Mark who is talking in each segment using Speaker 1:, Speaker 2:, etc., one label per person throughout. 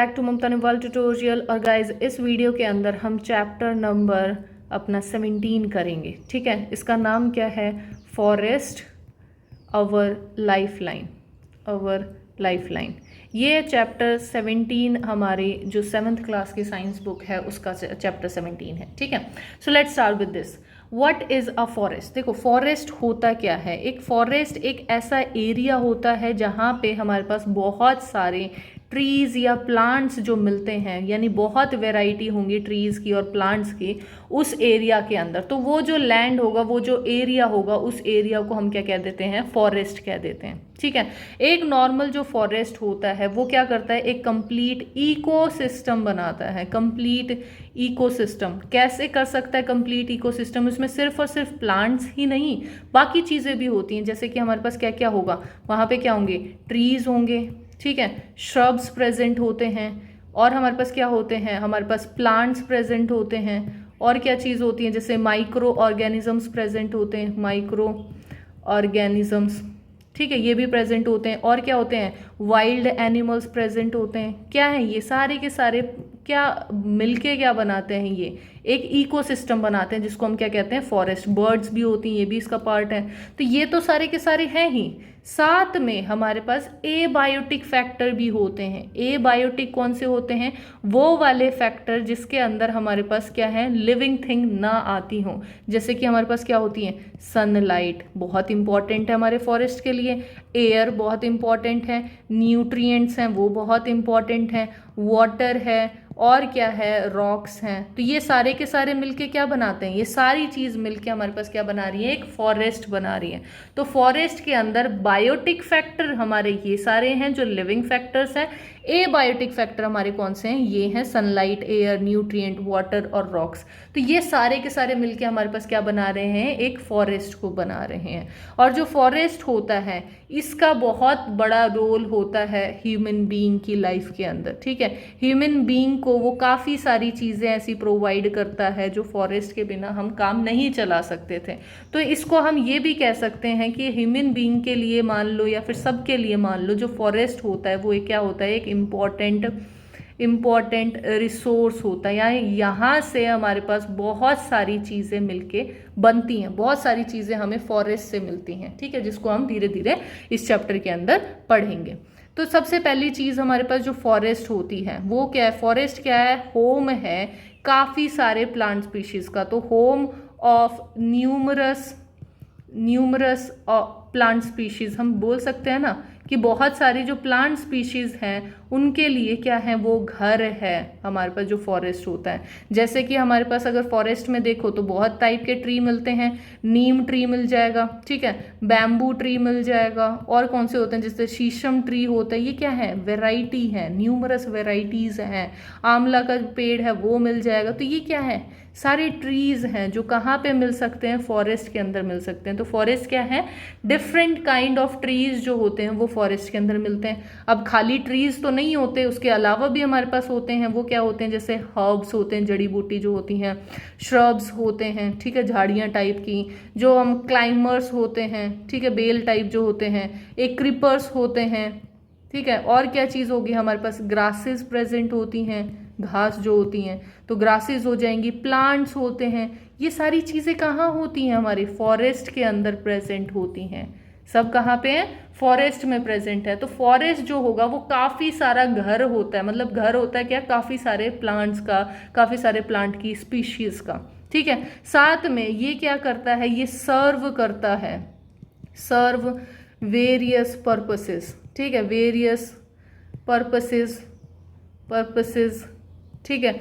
Speaker 1: Back to Mamta Niwal tutorial. और guys इस video के अंदर हम चैप्टर नंबर अपना 17 करेंगे। ठीक है, इसका नाम क्या है? Forest our life line. Our life line, ये चैप्टर 17 हमारे जो 7th क्लास की साइंस बुक है उसका चैप्टर 17 है। ठीक है, so let's start with this. What is a forest? देखो फॉरेस्ट होता क्या है। एक फॉरेस्ट एक ऐसा एरिया होता है जहाँ पे हमारे पास बहुत सारे ट्रीज या प्लांट्स जो मिलते हैं, यानी बहुत वैरायटी होंगी ट्रीज की और प्लांट्स की उस एरिया के अंदर। तो वो जो लैंड होगा, वो जो एरिया होगा, उस एरिया को हम क्या कह देते हैं? फॉरेस्ट कह देते हैं। ठीक है, एक नॉर्मल जो फॉरेस्ट होता है वो क्या करता है? एक कंप्लीट इकोसिस्टम बनाता है। कंप्लीट इकोसिस्टम कैसे कर सकता है? कंप्लीट इकोसिस्टम, उसमें सिर्फ और सिर्फ प्लांट्स ही नहीं, बाकी चीज़ें भी होती हैं। जैसे कि हमारे पास क्या क्या होगा वहाँ पे? क्या होंगे? ट्रीज होंगे, ठीक है, श्रब्स प्रेजेंट होते हैं, और हमारे पास क्या होते हैं? हमारे पास प्लांट्स प्रेजेंट होते हैं, और क्या चीज़ होती है? जैसे माइक्रो ऑर्गेनिजम्स प्रेजेंट होते हैं, माइक्रो ऑर्गेनिजम्स, ठीक है, ये भी प्रेजेंट होते हैं। और क्या होते हैं? वाइल्ड एनिमल्स प्रेजेंट होते हैं। क्या है ये सारे के सारे? क्या मिलके क्या बनाते हैं? ये एक इकोसिस्टम बनाते हैं जिसको हम क्या कहते हैं? फॉरेस्ट। बर्ड्स भी होती हैं, ये भी इसका पार्ट है। तो ये तो सारे के सारे हैं ही। साथ में हमारे पास एबायोटिक फैक्टर भी होते हैं। एबायोटिक कौन से होते हैं? वो वाले फैक्टर जिसके अंदर हमारे पास क्या है? लिविंग थिंग ना आती हो। जैसे कि हमारे पास क्या होती है? सनलाइट बहुत इंपॉर्टेंट है हमारे फॉरेस्ट के लिए, एयर बहुत इंपॉर्टेंट है, न्यूट्रिएंट्स हैं वो बहुत इंपॉर्टेंट हैं, वाटर है, और क्या है? रॉक्स हैं। तो ये सारे के सारे मिलके क्या बनाते हैं? ये सारी चीज मिलके हमारे पास क्या बना रही है? एक फॉरेस्ट बना रही है। तो फॉरेस्ट के अंदर बायोटिक फैक्टर हमारे ये सारे हैं जो लिविंग फैक्टर्स हैं। एबायोटिक फैक्टर हमारे कौन से हैं? ये हैं सनलाइट, एयर, न्यूट्रिएंट, वाटर और रॉक्स। तो ये सारे के सारे मिलके हमारे पास क्या बना रहे हैं? एक फॉरेस्ट को बना रहे हैं। और जो फॉरेस्ट होता है इसका बहुत बड़ा रोल होता है ह्यूमन बीइंग की लाइफ के अंदर। ठीक है, ह्यूमन बीइंग को वो काफ़ी सारी चीज़ें ऐसी प्रोवाइड करता है जो फॉरेस्ट के बिना हम काम नहीं चला सकते थे। तो इसको हम ये भी कह सकते हैं कि ह्यूमन बीइंग के लिए मान लो या फिर सबके लिए मान लो, जो फॉरेस्ट होता है वो एक क्या होता है? एक इम्पॉर्टेंट रिसोर्स होता है। यानी यहाँ से हमारे पास बहुत सारी चीज़ें मिलके बनती हैं, बहुत सारी चीज़ें हमें फॉरेस्ट से मिलती हैं। ठीक है, जिसको हम धीरे धीरे इस चैप्टर के अंदर पढ़ेंगे। तो सबसे पहली चीज़ हमारे पास जो फॉरेस्ट होती है वो क्या है? फॉरेस्ट क्या है? होम है काफ़ी सारे प्लांट स्पीशीज का। तो home of numerous plant species, हम बोल सकते हैं ना कि बहुत सारी जो प्लांट स्पीशीज हैं उनके लिए क्या है? वो घर है हमारे पास जो फॉरेस्ट होता है। जैसे कि हमारे पास अगर फॉरेस्ट में देखो तो बहुत टाइप के ट्री मिलते हैं। नीम ट्री मिल जाएगा, ठीक है, बैम्बू ट्री मिल जाएगा, और कौन से होते हैं? जैसे शीशम ट्री होता है। ये क्या है? वेराइटी है, न्यूमरस वेराइटीज हैं। आंवला का पेड़ है वो मिल जाएगा। तो ये क्या है? सारे ट्रीज हैं जो कहाँ पे मिल सकते हैं? फॉरेस्ट के अंदर मिल सकते हैं। तो फॉरेस्ट क्या है? डिफरेंट काइंड ऑफ ट्रीज जो होते हैं वो फॉरेस्ट के अंदर मिलते हैं। अब खाली ट्रीज तो नहीं होते, उसके अलावा भी हमारे पास होते हैं। वो क्या होते हैं? जैसे हर्ब्स होते हैं, जड़ी बूटी जो होती हैं, श्रब्स होते हैं, ठीक है, झाड़ियाँ टाइप की, जो हम क्लाइंबर्स होते हैं, ठीक है, बेल टाइप जो होते हैं, एक क्रीपर्स होते हैं, ठीक है। और क्या चीज़ होगी? हमारे पास ग्रासेस प्रेजेंट होती हैं, घास जो होती हैं, तो ग्रासेस हो जाएंगी, प्लांट्स होते हैं। ये सारी चीज़ें कहाँ होती हैं? हमारे फॉरेस्ट के अंदर प्रेजेंट होती हैं। सब कहाँ पे है? फॉरेस्ट में प्रेजेंट है। तो फॉरेस्ट जो होगा वो काफ़ी सारा घर होता है। मतलब घर होता है क्या? काफ़ी सारे प्लांट्स का, काफ़ी सारे प्लांट की स्पीशीज का। ठीक है, साथ में ये क्या करता है? ये सर्व करता है, सर्व वेरियस पर्पसेस। ठीक है, वेरियस पर्पसेस, ठीक है।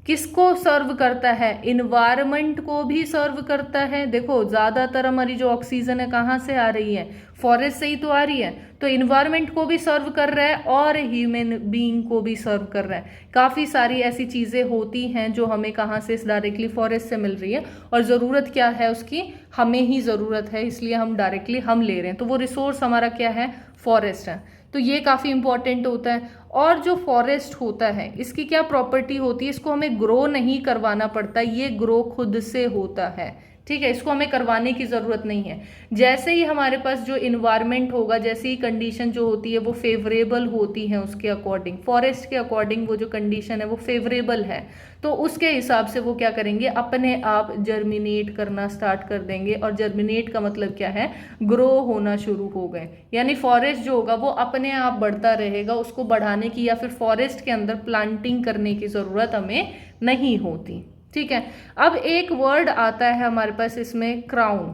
Speaker 1: किसको सर्व करता है? इन्वायरमेंट को भी सर्व करता है। देखो ज्यादातर हमारी जो ऑक्सीजन है कहाँ से आ रही है? फॉरेस्ट से ही तो आ रही है। तो इन्वायरमेंट को भी सर्व कर रहा है और ह्यूमन बीइंग को भी सर्व कर रहा है। काफ़ी सारी ऐसी चीज़ें होती हैं जो हमें कहाँ से? डायरेक्टली फॉरेस्ट से मिल रही है। और ज़रूरत क्या है उसकी? हमें ही ज़रूरत है, इसलिए हम डायरेक्टली हम ले रहे हैं। तो वो रिसोर्स हमारा क्या है? फॉरेस्ट है। तो ये काफ़ी इंपॉर्टेंट होता है। और जो फॉरेस्ट होता है इसकी क्या प्रॉपर्टी होती है? इसको हमें ग्रो नहीं करवाना पड़ता, ये ग्रो खुद से होता है। ठीक है, इसको हमें करवाने की ज़रूरत नहीं है। जैसे ही हमारे पास जो इन्वायरमेंट होगा, जैसे ही कंडीशन जो होती है वो फेवरेबल होती है उसके अकॉर्डिंग, फॉरेस्ट के अकॉर्डिंग वो जो कंडीशन है वो फेवरेबल है, तो उसके हिसाब से वो क्या करेंगे, अपने आप जर्मिनेट करना स्टार्ट कर देंगे। और जर्मिनेट का मतलब क्या है, ग्रो होना शुरू हो गए। यानी फॉरेस्ट जो होगा वो अपने आप बढ़ता रहेगा, उसको बढ़ाने की या फिर फॉरेस्ट के अंदर प्लांटिंग करने की ज़रूरत हमें नहीं होती। ठीक है, अब एक वर्ड आता है हमारे पास इसमें, क्राउन।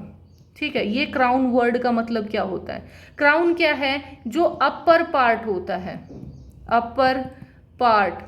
Speaker 1: ठीक है, ये क्राउन वर्ड का मतलब क्या होता है? क्राउन क्या है? जो अपर पार्ट होता है, upper part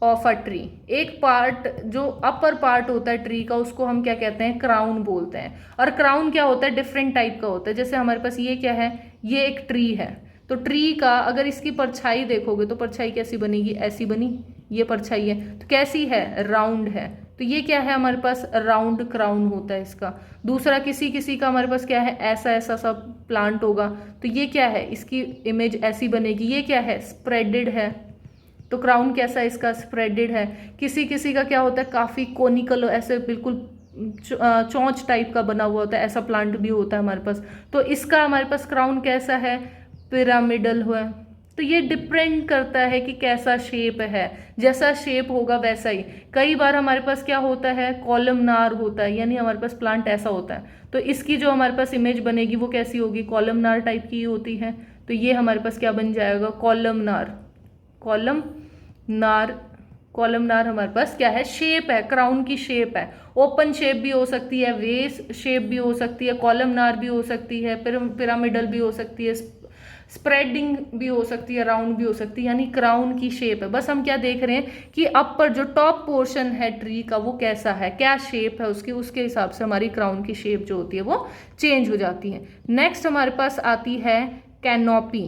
Speaker 1: of a tree, एक पार्ट जो अपर पार्ट होता है ट्री का, उसको हम क्या कहते हैं, क्राउन बोलते हैं। और क्राउन क्या होता है, डिफरेंट टाइप का होता है। जैसे हमारे पास ये क्या है, ये एक ट्री है, तो ट्री का अगर इसकी परछाई देखोगे तो परछाई कैसी बनेगी, ऐसी बनी, ये परछाई है तो कैसी है, राउंड है। तो ये क्या है, हमारे पास राउंड क्राउन होता है इसका। दूसरा किसी किसी का हमारे पास क्या है, ऐसा ऐसा सा प्लांट होगा, तो ये क्या है, इसकी इमेज ऐसी बनेगी। ये क्या है, स्प्रेडेड है, तो क्राउन कैसा है इसका, स्प्रेडेड है। किसी किसी का क्या होता है, काफी कोनिकल, ऐसे बिल्कुल चोंच टाइप का बना हुआ होता है, ऐसा प्लांट भी होता है हमारे पास। तो इसका हमारे पास क्राउन कैसा है, पिरामिडल हुआ। तो ये डिपेंड करता है कि कैसा शेप है, जैसा शेप होगा वैसा ही। कई बार हमारे पास क्या होता है, कॉलमनार होता है, यानी हमारे पास प्लांट ऐसा होता है, तो इसकी जो हमारे पास इमेज बनेगी वो कैसी होगी, कॉलमनार टाइप की होती है। तो ये हमारे पास क्या बन जाएगा, कॉलमनार। कॉलमनार, कॉलमनार हमारे पास क्या है, शेप है, क्राउन की शेप है। ओपन शेप भी हो सकती है, वेस शेप भी हो सकती है, कॉलमनार भी हो सकती है, पिरामिडल भी हो सकती है, स्प्रेडिंग भी हो सकती है, राउंड भी हो सकती है, यानी क्राउन की शेप है। बस हम क्या देख रहे हैं कि अपर जो टॉप पोर्शन है ट्री का वो कैसा है, क्या शेप है उसकी, उसके हिसाब से हमारी क्राउन की शेप जो होती है वो चेंज हो जाती है। नेक्स्ट हमारे पास आती है कैनोपी।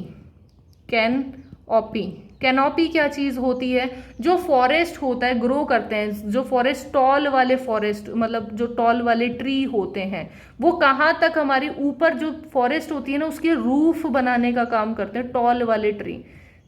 Speaker 1: कैनोपी, कैनोपी क्या चीज होती है, जो फॉरेस्ट होता है, ग्रो करते हैं, जो फॉरेस्ट टॉल वाले फॉरेस्ट, मतलब जो टॉल वाले ट्री होते हैं, वो कहाँ तक हमारी ऊपर जो फॉरेस्ट होती है ना उसकी रूफ बनाने का काम करते हैं, टॉल वाले ट्री।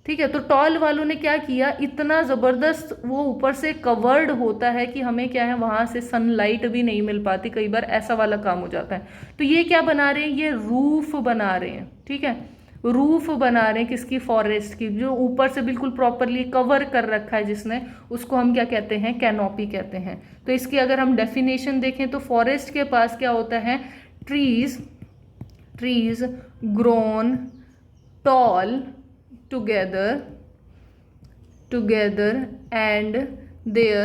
Speaker 1: ठीक है, तो टॉल वालों ने क्या किया, इतना जबरदस्त वो ऊपर से कवर्ड होता है कि हमें क्या है, वहां से सनलाइट भी नहीं मिल पाती, कई बार ऐसा वाला काम हो जाता है। तो ये क्या बना रहे हैं, ये रूफ बना रहे हैं। ठीक है, रूफ बना रहे हैं किसकी, फॉरेस्ट की, जो ऊपर से बिल्कुल प्रॉपरली कवर कर रखा है जिसने, उसको हम क्या कहते हैं, कैनोपी कहते हैं। तो इसकी अगर हम डेफिनेशन देखें तो फॉरेस्ट के पास क्या होता है, trees grown tall together and their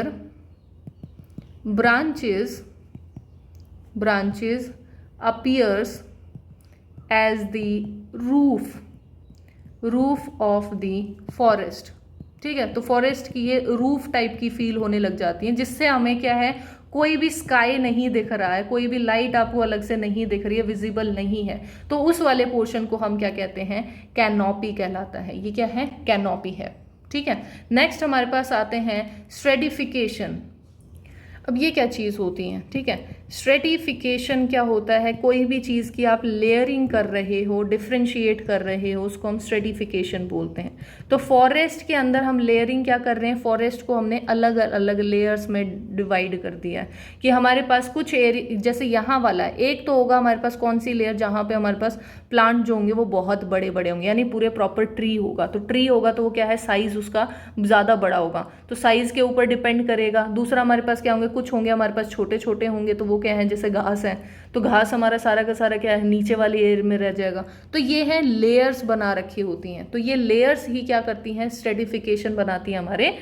Speaker 1: branches appears as the roof of the forest। ठीक है, तो फॉरेस्ट की ये रूफ टाइप की फील होने लग जाती है, जिससे हमें क्या है, कोई भी स्काई नहीं दिख रहा है, कोई भी लाइट आपको अलग से नहीं दिख रही है, विजिबल नहीं है, तो उस वाले पोर्शन को हम क्या कहते हैं, कैनोपी कहलाता है। ये क्या है, कैनोपी है। ठीक है, नेक्स्ट हमारे पास आते हैं स्ट्रेटिफिकेशन। अब ये क्या चीज़ होती है, ठीक है, स्ट्रेटिफिकेशन क्या होता है, कोई भी चीज़ की आप लेयरिंग कर रहे हो, डिफ्रेंशिएट कर रहे हो, उसको हम स्ट्रेटिफिकेशन बोलते हैं। तो फॉरेस्ट के अंदर हम लेयरिंग क्या कर रहे हैं, फॉरेस्ट को हमने अलग अलग लेयर्स में डिवाइड कर दिया है कि हमारे पास कुछ एरिया, जैसे यहाँ वाला है, एक तो होगा हमारे पास कौन सी लेयर, जहाँ पे हमारे पास प्लांट जो होंगे वो बहुत बड़े बड़े होंगे, यानी पूरे प्रॉपर ट्री होगा। तो ट्री होगा तो वो क्या है, साइज उसका ज़्यादा बड़ा होगा, तो साइज के ऊपर डिपेंड करेगा। दूसरा हमारे पास क्या होंगे, कुछ होंगे हमारे पास छोटे छोटे होंगे, तो वो क्या है, जैसे घास है, तो घास हमारा सारा का सारा क्या है, नीचे वाली एरिया में रह जाएगा। तो ये है लेयर्स बना रखी होती हैं, तो ये लेयर्स ही क्या करती हैं, स्ट्रेटिफिकेशन बनाती है हमारे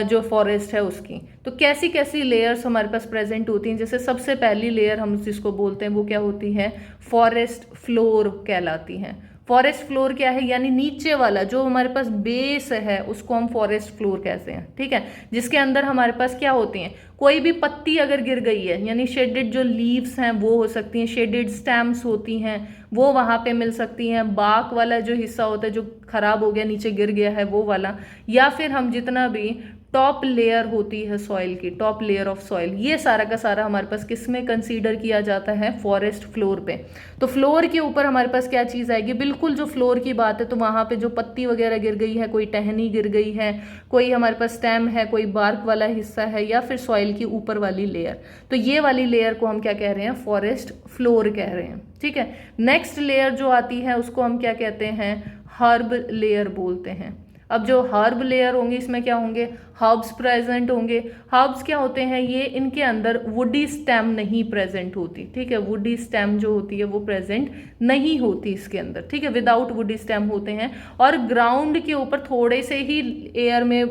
Speaker 1: जो फॉरेस्ट है उसकी। तो कैसी कैसी लेयर्स हमारे पास प्रेजेंट होती हैं, जैसे सबसे पहली लेयर हम जिसको बोलते हैं वो क्या होती है, फॉरेस्ट फ्लोर कहलाती है। फॉरेस्ट फ्लोर क्या है, यानी नीचे वाला जो हमारे पास बेस है उसको हम फॉरेस्ट फ्लोर कहते हैं। ठीक है, जिसके अंदर हमारे पास क्या होती हैं, कोई भी पत्ती अगर गिर गई है, यानी शेडेड जो लीव्स हैं वो हो सकती हैं, शेडेड स्टेम्स होती हैं, वो वहाँ पे मिल सकती हैं। बाक वाला जो हिस्सा होता है जो खराब हो गया, नीचे गिर गया है, वो वाला, या फिर हम जितना भी टॉप लेयर होती है सॉइल की, टॉप लेयर ऑफ सॉइल, ये सारा का सारा हमारे पास किस में कंसीडर किया जाता है, फॉरेस्ट फ्लोर पे। तो फ्लोर के ऊपर हमारे पास क्या चीज़ आएगी, बिल्कुल जो फ्लोर की बात है तो वहाँ पे जो पत्ती वगैरह गिर गई है, कोई टहनी गिर गई है, कोई हमारे पास स्टेम है, कोई बार्क वाला हिस्सा है, या फिर सॉइल की ऊपर वाली लेयर, तो ये वाली लेयर को हम क्या कह रहे हैं, फॉरेस्ट फ्लोर कह रहे हैं। ठीक है, नेक्स्ट लेयर जो आती है उसको हम क्या कहते हैं, हर्ब लेयर बोलते हैं। अब जो हर्ब लेयर होंगे इसमें क्या होंगे, हर्ब्स प्रेजेंट होंगे। हर्ब्स क्या होते हैं, ये इनके अंदर वुडी स्टेम नहीं प्रेजेंट होती। ठीक है, वुडी स्टेम जो होती है वो प्रेजेंट नहीं होती इसके अंदर। ठीक है, विदाउट वुडी स्टेम होते हैं, और ग्राउंड के ऊपर थोड़े से ही एयर में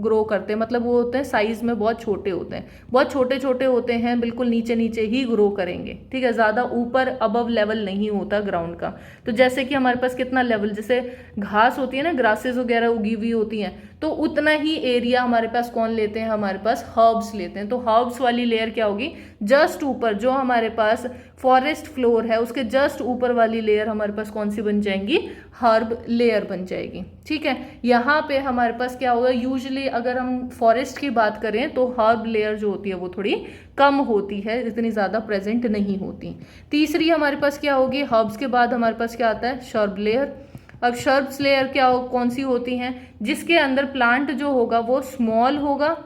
Speaker 1: ग्रो करते हैं, मतलब वो होते हैं साइज में बहुत छोटे होते हैं, बहुत छोटे छोटे होते हैं, बिल्कुल नीचे नीचे ही ग्रो करेंगे। ठीक है, ज़्यादा ऊपर अबव लेवल नहीं होता ग्राउंड का। तो जैसे कि हमारे पास कितना लेवल, जैसे घास होती है ना, ग्रासेस वगैरह उगी हुई होती हैं, तो उतना ही एरिया हमारे पास कौन लेते हैं, हमारे पास हर्ब्स लेते हैं। तो हर्ब्स वाली लेयर क्या होगी, जस्ट ऊपर जो हमारे पास फॉरेस्ट फ्लोर है उसके जस्ट ऊपर वाली लेयर हमारे पास कौन सी बन जाएंगी, हर्ब लेयर बन जाएगी। ठीक है, यहाँ पे हमारे पास क्या होगा, यूजुअली अगर हम फॉरेस्ट की बात करें तो हर्ब लेयर जो होती है वो थोड़ी कम होती है, इतनी ज़्यादा प्रेजेंट नहीं होती। तीसरी हमारे पास क्या होगी, हर्ब्स के बाद हमारे पास क्या आता है, शर्ब लेयर। अब शर्ब्स लेयर क्या कौन सी होती हैं, जिसके अंदर प्लांट जो होगा वो स्मॉल होगा,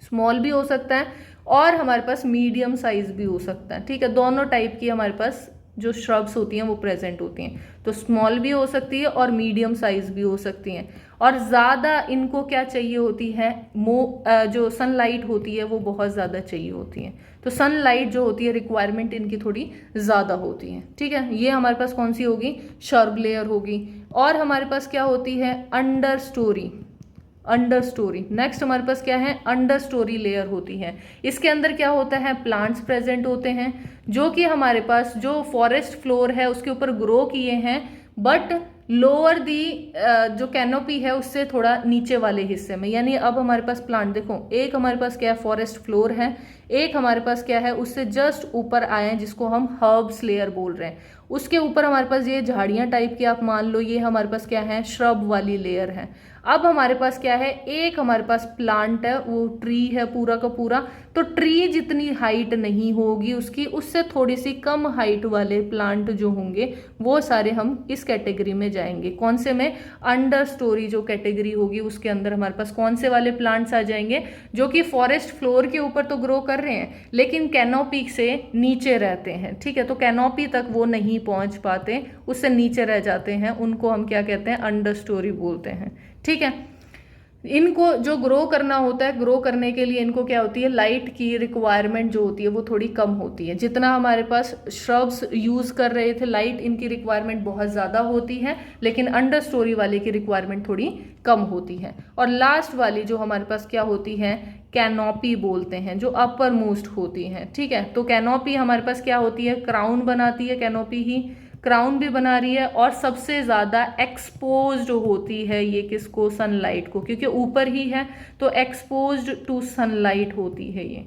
Speaker 1: स्मॉल भी हो सकता है, और हमारे पास मीडियम साइज भी हो सकता है। ठीक है, दोनों टाइप की हमारे पास जो श्रब्स होती हैं वो प्रेजेंट होती हैं, तो स्मॉल भी हो सकती है और मीडियम साइज भी हो सकती हैं। और ज़्यादा इनको क्या चाहिए होती है, जो सनलाइट होती है वो बहुत ज़्यादा चाहिए होती है। तो सनलाइट जो होती है रिक्वायरमेंट इनकी थोड़ी ज़्यादा होती है। ठीक है, ये हमारे पास कौन सी होगी, शर्ब लेयर होगी। और हमारे पास क्या होती है, under story. Under story next हमारे पास क्या है, अंडर स्टोरी लेयर होती है। इसके अंदर क्या होता है, प्लांट्स प्रेजेंट होते हैं जो कि हमारे पास जो फॉरेस्ट फ्लोर है उसके ऊपर ग्रो किए हैं, बट लोअर दी जो कैनोपी है उससे थोड़ा नीचे वाले हिस्से में। यानी अब हमारे पास प्लांट देखो, एक हमारे पास क्या है, फॉरेस्ट फ्लोर है, एक हमारे पास क्या है, उससे जस्ट ऊपर आए हैं जिसको हम हर्ब्स लेयर बोल रहे हैं। उसके ऊपर हमारे पास ये झाड़ियां टाइप की आप मान लो, ये हमारे पास क्या है, श्रब वाली लेयर है। अब हमारे पास क्या है, एक हमारे पास प्लांट है, वो ट्री है पूरा का पूरा। तो ट्री जितनी हाइट नहीं होगी उसकी, उससे थोड़ी सी कम हाइट वाले प्लांट जो होंगे वो सारे हम इस कैटेगरी में जाएंगे। कौन से में, अंडर स्टोरी जो कैटेगरी होगी उसके अंदर हमारे पास कौन से वाले प्लांट्स आ जाएंगे, जो कि फॉरेस्ट फ्लोर के ऊपर तो ग्रो कर रहे हैं लेकिन कैनोपी से नीचे रहते हैं। ठीक है, तो कैनोपी तक वो नहीं पहुंच पाते, उससे नीचे रह जाते हैं, उनको हम क्या कहते हैं, अंडर स्टोरी बोलते हैं। ठीक है, इनको जो ग्रो करना होता है, ग्रो करने के लिए इनको क्या होती है, लाइट की रिक्वायरमेंट जो होती है वो थोड़ी कम होती है। जितना हमारे पास श्रब्स यूज कर रहे थे, लाइट इनकी रिक्वायरमेंट बहुत ज़्यादा होती है, लेकिन अंडर स्टोरी वाले की रिक्वायरमेंट थोड़ी कम होती है। और लास्ट वाली जो हमारे पास क्या होती है, कैनोपी बोलते हैं, जो अपर मोस्ट होती है। ठीक है, तो कैनोपी हमारे पास क्या होती है, क्राउन बनाती है, कैनोपी ही क्राउन भी बना रही है, और सबसे ज़्यादा एक्सपोज्ड होती है ये किसको, सनलाइट को, क्योंकि ऊपर ही है तो एक्सपोज्ड टू सनलाइट होती है ये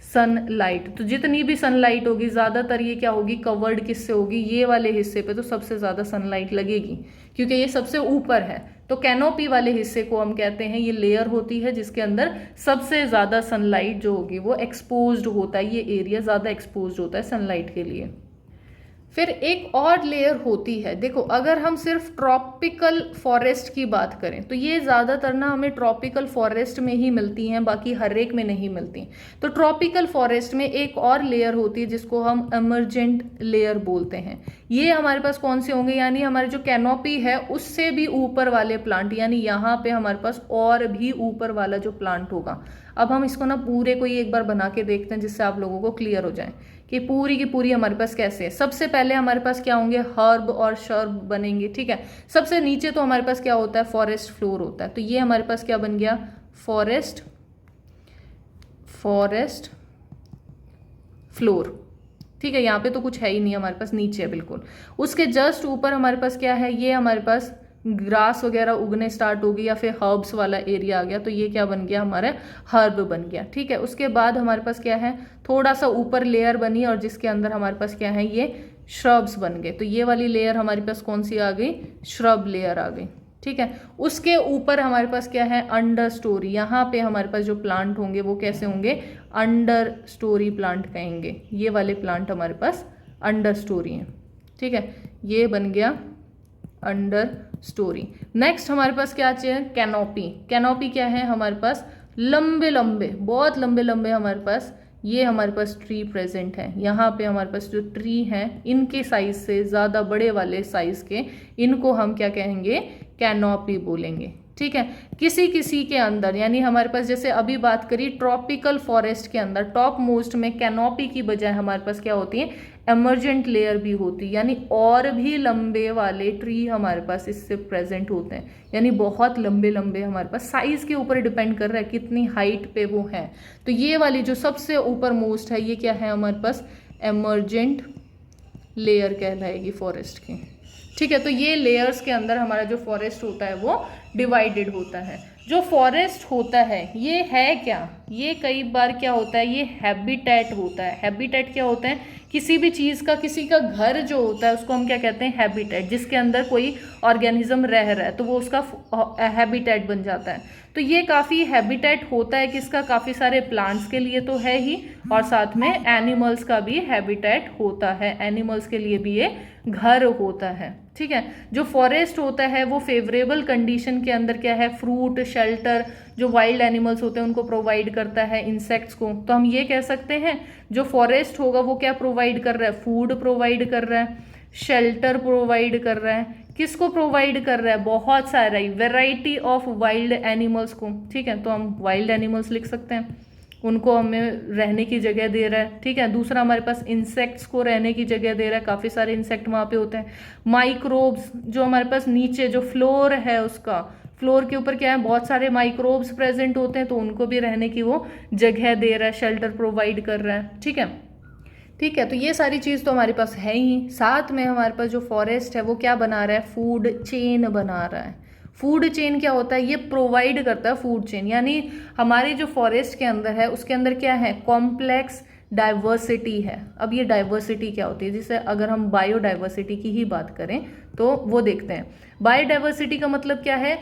Speaker 1: सनलाइट। तो जितनी भी सनलाइट होगी ज़्यादातर ये क्या होगी, कवर्ड किससे होगी, ये वाले हिस्से पे तो सबसे ज़्यादा सनलाइट लगेगी क्योंकि ये सबसे ऊपर है। तो कैनोपी वाले हिस्से को हम कहते हैं, ये लेयर होती है जिसके अंदर सबसे ज़्यादा सनलाइट जो होगी वो एक्सपोज्ड होता है, ये एरिया ज़्यादा एक्सपोज्ड होता है सनलाइट के लिए। फिर एक और लेयर होती है, देखो अगर हम सिर्फ ट्रॉपिकल फॉरेस्ट की बात करें तो ये ज़्यादातर ना हमें ट्रॉपिकल फॉरेस्ट में ही मिलती हैं, बाकी हर एक में नहीं मिलती। तो ट्रॉपिकल फॉरेस्ट में एक और लेयर होती है जिसको हम इमर्जेंट लेयर बोलते हैं। ये हमारे पास कौन से होंगे, यानी हमारी जो कैनोपी है उससे भी ऊपर वाले प्लांट, यानी यहाँ पे हमारे पास और भी ऊपर वाला जो प्लांट होगा। अब हम इसको ना पूरे को ही एक बार बना के देखते हैं जिससे आप लोगों को क्लियर हो जाए कि पूरी की पूरी हमारे पास कैसे है। सबसे पहले हमारे पास क्या होंगे, हर्ब और शर्ब बनेंगे। ठीक है, सबसे नीचे तो हमारे पास क्या होता है, फॉरेस्ट फ्लोर होता है। तो ये हमारे पास क्या बन गया, फॉरेस्ट फ्लोर। ठीक है, यहाँ पे तो कुछ है ही नहीं, हमारे पास नीचे है बिल्कुल। उसके जस्ट ऊपर हमारे पास क्या है, ये हमारे पास ग्रास वगैरह उगने स्टार्ट होगी या फिर हर्ब्स वाला एरिया आ गया, तो ये क्या बन गया, हमारा हर्ब बन गया। ठीक है, उसके बाद हमारे पास क्या है, थोड़ा सा ऊपर लेयर बनी और जिसके अंदर हमारे पास क्या है, ये श्रब्स बन गए। तो ये वाली लेयर हमारे पास कौन सी आ गई, श्रब लेयर आ गई, ठीक है। उसके ऊपर हमारे पास क्या है, अंडर स्टोरी। यहाँ पे हमारे पास जो प्लांट होंगे वो कैसे होंगे, अंडर स्टोरी प्लांट कहेंगे। ये वाले प्लांट हमारे पास अंडर स्टोरी हैं, ठीक है। ये बन गया अंडर स्टोरी। नेक्स्ट हमारे पास क्या चाहिए, कैनोपी। कैनोपी क्या है हमारे पास, लंबे लंबे, बहुत लंबे लंबे हमारे पास ये हमारे पास ट्री प्रेजेंट है। यहाँ पे हमारे पास जो ट्री हैं इनके साइज से ज़्यादा बड़े वाले साइज के, इनको हम क्या कहेंगे, कैनोपी बोलेंगे, ठीक है। किसी किसी के अंदर, यानी हमारे पास जैसे अभी बात करी ट्रॉपिकल फॉरेस्ट के अंदर टॉप मोस्ट में कैनोपी की बजाय हमारे पास क्या होती है, एमर्जेंट लेयर भी होती है, यानी और भी लंबे वाले ट्री हमारे पास इससे प्रेजेंट होते हैं। यानी बहुत लंबे लंबे हमारे पास, साइज के ऊपर डिपेंड कर रहा है कितनी हाइट पे वो है। तो ये वाली जो सबसे ऊपर मोस्ट है ये क्या है हमारे पास, एमर्जेंट लेयर कहलाएगी फॉरेस्ट की, ठीक है। तो ये लेयर्स के अंदर हमारा जो फॉरेस्ट होता है वो डिवाइडेड होता है। जो फॉरेस्ट होता है ये है क्या, ये कई बार क्या होता है, ये हैबिटेट होता है। हैबिटेट क्या होता है, किसी भी चीज़ का, किसी का घर जो होता है उसको हम क्या कहते हैं, हैबिटेट। जिसके अंदर कोई ऑर्गेनिज्म रह रहा है तो वो उसका हैबिटेट बन जाता है। तो ये काफ़ी हैबिटेट होता है किसका, काफ़ी सारे प्लांट्स के लिए तो है ही, और साथ में एनिमल्स का भी हैबिटेट होता है। एनिमल्स के लिए भी ये घर होता है, ठीक है। जो फॉरेस्ट होता है वो फेवरेबल कंडीशन के अंदर क्या है, फ्रूट, शेल्टर, जो वाइल्ड एनिमल्स होते हैं उनको प्रोवाइड करता है, इंसेक्ट्स को। तो हम ये कह सकते हैं जो फॉरेस्ट होगा वो क्या प्रोवाइड कर रहा है, फूड प्रोवाइड कर रहा है, शेल्टर प्रोवाइड कर रहा है। किसको प्रोवाइड कर रहा है, बहुत सारा ही, वेराइटी ऑफ वाइल्ड एनिमल्स को, ठीक है। तो हम वाइल्ड एनिमल्स लिख सकते हैं, उनको हमें रहने की जगह दे रहा है, ठीक है। दूसरा हमारे पास इंसेक्ट्स को रहने की जगह दे रहा है, काफ़ी सारे इंसेक्ट वहाँ पे होते हैं। माइक्रोब्स, जो हमारे पास नीचे जो फ्लोर है उसका, फ्लोर के ऊपर क्या है, बहुत सारे माइक्रोब्स प्रेजेंट होते हैं, तो उनको भी रहने की वो जगह दे रहा है, शेल्टर प्रोवाइड कर रहा है, ठीक है। ठीक है, तो ये सारी चीज़ तो हमारे पास है ही। साथ में हमारे पास जो फॉरेस्ट है वो क्या बना रहा है, फूड चेन बना रहा है। फूड चेन क्या होता है, ये प्रोवाइड करता है फूड चेन। यानी हमारे जो फॉरेस्ट के अंदर है उसके अंदर क्या है, कॉम्प्लेक्स डाइवर्सिटी है। अब ये डाइवर्सिटी क्या होती है, जिसे अगर हम बायोडाइवर्सिटी की ही बात करें तो वो देखते हैं। बायोडाइवर्सिटी का मतलब क्या है,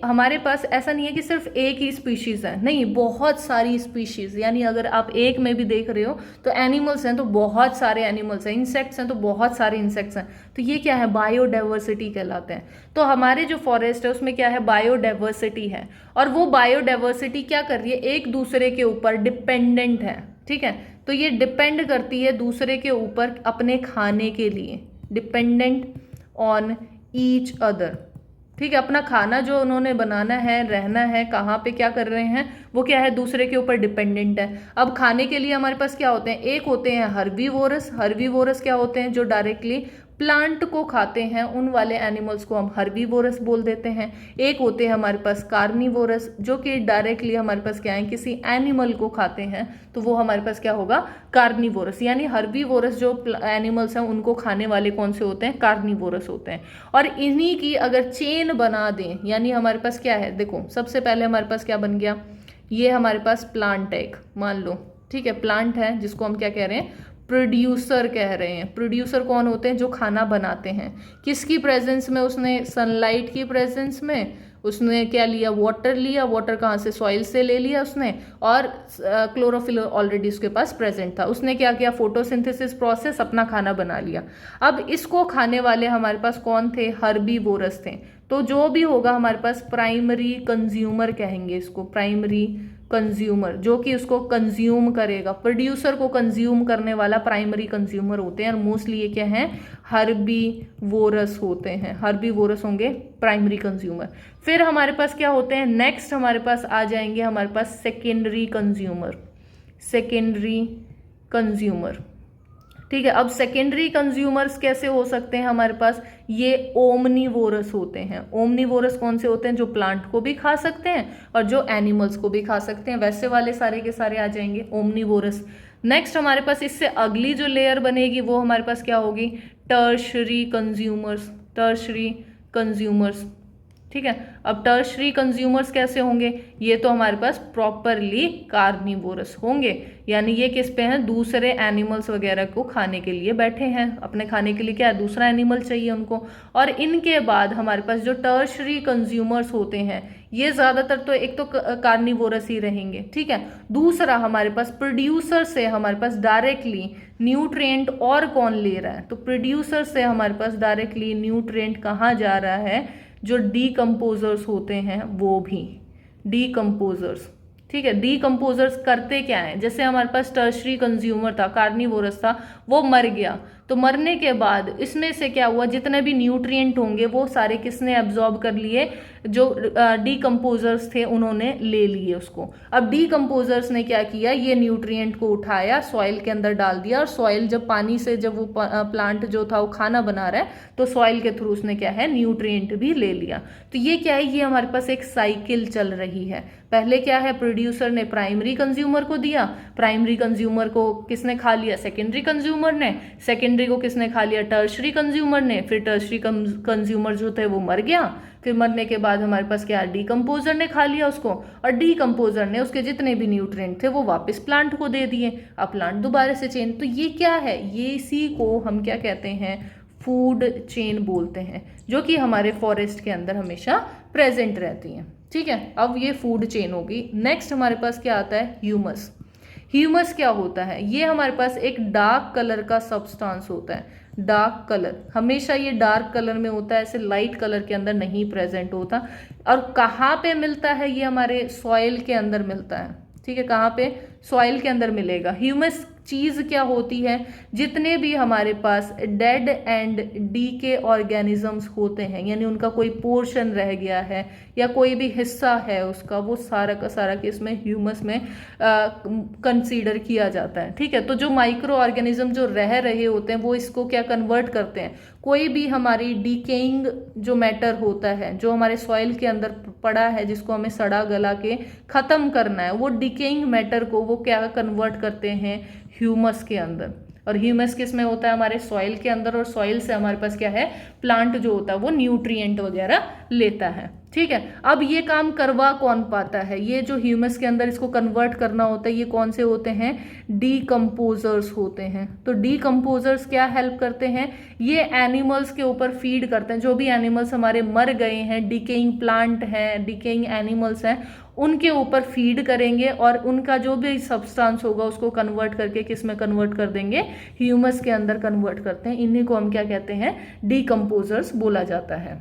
Speaker 1: हमारे पास ऐसा नहीं है कि सिर्फ एक ही स्पीशीज है, नहीं, बहुत सारी स्पीशीज। यानी अगर आप एक में भी देख रहे हो तो एनिमल्स हैं तो बहुत सारे एनिमल्स हैं, इंसेक्ट्स हैं तो बहुत सारे इंसेक्ट्स हैं। तो ये क्या है, बायोडाइवर्सिटी कहलाते हैं। तो हमारे जो फॉरेस्ट है उसमें क्या है, बायोडाइवर्सिटी है। और वो बायोडाइवर्सिटी क्या कर रही है, एक दूसरे के ऊपर डिपेंडेंट है, ठीक है। तो ये डिपेंड करती है दूसरे के ऊपर अपने खाने के लिए, डिपेंडेंट ऑन ईच अदर, ठीक है। अपना खाना जो उन्होंने बनाना है, रहना है, कहाँ पे क्या कर रहे हैं, वो क्या है, दूसरे के ऊपर डिपेंडेंट है। अब खाने के लिए हमारे पास क्या होते हैं, एक होते हैं हर्बीवोरस। हर्बीवोरस क्या होते हैं, जो डायरेक्टली प्लांट को खाते हैं, उन वाले एनिमल्स को हम हर्बीवोरस बोल देते हैं। एक होते हैं हमारे पास कार्निवोरस, जो कि डायरेक्टली हमारे पास क्या है, किसी एनिमल को खाते हैं, तो वो हमारे पास क्या होगा, कार्निवोरस। यानी हर्बीवोरस जो एनिमल्स हैं उनको खाने वाले कौन से होते हैं, कार्निवोरस होते हैं। और इन्हीं की अगर चेन बना दें, यानी हमारे पास क्या है, देखो सबसे पहले हमारे पास क्या बन गया, ये हमारे पास प्लांट है एक, मान लो, ठीक है। प्लांट है जिसको हम क्या कह रहे हैं, प्रोड्यूसर कह रहे हैं। प्रोड्यूसर कौन होते हैं, जो खाना बनाते हैं। किसकी प्रेजेंस में, उसने सनलाइट की प्रेजेंस में उसने क्या लिया, वाटर लिया। वाटर कहाँ से, सॉइल से ले लिया उसने, और क्लोरोफिल ऑलरेडी उसके पास प्रेजेंट था। उसने क्या किया, फोटोसिंथेसिस प्रोसेस, अपना खाना बना लिया। अब इसको खाने वाले हमारे पास कौन थे, हर्बीवोरस थे। तो जो भी होगा हमारे पास प्राइमरी कंज्यूमर कहेंगे इसको, प्राइमरी कंज्यूमर, जो कि उसको कंज्यूम करेगा। प्रोड्यूसर को कंज्यूम करने वाला प्राइमरी कंज्यूमर होते हैं, और मोस्टली ये क्या है, हर्बीवोरस होते हैं। हर्बीवोरस होंगे प्राइमरी कंज्यूमर। फिर हमारे पास क्या होते हैं, नेक्स्ट हमारे पास आ जाएंगे हमारे पास सेकेंडरी कंज्यूमर। सेकेंडरी कंज्यूमर, ठीक है। अब सेकेंडरी कंज्यूमर्स कैसे हो सकते हैं हमारे पास, ये ओमनीवोरस होते हैं। ओमनीवोरस कौन से होते हैं, जो प्लांट को भी खा सकते हैं और जो एनिमल्स को भी खा सकते हैं। वैसे वाले सारे के सारे आ जाएंगे ओमनीवोरस। नेक्स्ट हमारे पास इससे अगली जो लेयर बनेगी वो हमारे पास क्या होगी, टर्शरी कंज्यूमर्स। टर्शरी कंज्यूमर्स, ठीक है। अब टर्शरी कंज्यूमर्स कैसे होंगे, ये तो हमारे पास प्रॉपरली कार्निवोरस होंगे, यानी ये किस पे हैं, दूसरे एनिमल्स वगैरह को खाने के लिए बैठे हैं, अपने खाने के लिए क्या है, दूसरा एनिमल चाहिए उनको। और इनके बाद हमारे पास जो टर्शरी कंज्यूमर्स होते हैं ये ज्यादातर तो एक तो कार्निवोरस ही रहेंगे, ठीक है। दूसरा हमारे पास प्रोड्यूसर से हमारे पास डायरेक्टली न्यूट्रिएंट और कौन ले रहा है, तो प्रोड्यूसर से हमारे पास डायरेक्टली न्यूट्रिएंट कहाँ जा रहा है, जो डीकम्पोजर्स होते हैं वो भी डीकम्पोजर्स, ठीक है। डीकम्पोजर्स करते क्या है, जैसे हमारे पास टर्शरी कंज्यूमर था, कार्निवोरस था, वो मर गया, तो मरने के बाद इसमें से क्या हुआ, जितने भी न्यूट्रिएंट होंगे वो सारे किसने एब्जॉर्ब कर लिए, जो डीकम्पोजर्स थे उन्होंने ले लिए उसको। अब डीकम्पोजर्स ने क्या किया, ये न्यूट्रिएंट को उठाया, सॉइल के अंदर डाल दिया, और सॉइल जब पानी से जब वो प्लांट जो था वो खाना बना रहा है तो सॉइल के थ्रू उसने क्या है, न्यूट्रिएंट भी ले लिया। तो ये क्या है, ये हमारे पास एक साइकिल चल रही है। पहले क्या है, प्रोड्यूसर ने प्राइमरी कंज्यूमर को दिया, प्राइमरी कंज्यूमर को किसने खा लिया, सेकेंडरी कंज्यूमर ने, सेकेंडरी को किसने खा लिया, टर्शरी कंज्यूमर ने, फिर टर्शरी कंज्यूमर जो थे वो मर गया, फिर मरने के बाद हमारे पास क्या, डीकम्पोजर ने खा लिया उसको, और डीकम्पोजर ने उसके जितने भी न्यूट्रिएंट थे वो वापस प्लांट को दे दिए, अब प्लांट दोबारा से चेन। तो ये क्या है, ये इसी को हम क्या कहते हैं, फूड चेन बोलते हैं, जो कि हमारे फॉरेस्ट के अंदर हमेशा प्रेजेंट रहती हैं, ठीक है। अब ये फूड चेन होगी। नेक्स्ट हमारे पास क्या आता है, ह्यूमस। ह्यूमस क्या होता है, ये हमारे पास एक डार्क कलर का सब्सटेंस होता है। डार्क कलर हमेशा ये डार्क कलर में होता है, ऐसे लाइट कलर के अंदर नहीं प्रेजेंट होता। और कहाँ पे मिलता है, ये हमारे सॉइल के अंदर मिलता है, ठीक है। कहाँ पे, सॉइल के अंदर मिलेगा। ह्यूमस चीज क्या होती है, जितने भी हमारे पास डेड एंड डीके ऑर्गेनिजम्स होते हैं, यानी उनका कोई पोर्शन रह गया है या कोई भी हिस्सा है उसका, वो सारा का सारा किसमें, ह्यूमस में कंसीडर किया जाता है, ठीक है। तो जो माइक्रो ऑर्गेनिज्म जो रह रहे होते हैं वो इसको क्या कन्वर्ट करते हैं, कोई भी हमारी डीकेइंग जो मैटर होता है जो हमारे सॉइल के अंदर पड़ा है, जिसको हमें सड़ा गला के खत्म करना है, वो डीकेइंग मैटर को वो क्या कन्वर्ट करते हैं, ह्यूमस के अंदर। और ह्यूमस किस में होता है, हमारे सॉइल के अंदर, और सॉइल से हमारे पास क्या है, प्लांट जो होता है वो न्यूट्रिएंट वगैरह लेता है, ठीक है। अब ये काम करवा कौन पाता है, ये जो ह्यूमस के अंदर इसको कन्वर्ट करना होता है, ये कौन से होते हैं, डीकम्पोजर्स होते हैं। तो डीकम्पोजर्स क्या हेल्प करते हैं, ये एनिमल्स के ऊपर फीड करते हैं, जो भी एनिमल्स हमारे मर गए हैं, डिकेइंग प्लांट हैं, डिकेइंग एनिमल्स हैं, उनके ऊपर फीड करेंगे और उनका जो भी सब्सटेंस होगा उसको कन्वर्ट करके किस में कन्वर्ट कर देंगे, ह्यूमस के अंदर कन्वर्ट करते हैं। इन्हीं को हम क्या कहते हैं, डीकम्पोजर्स बोला जाता है।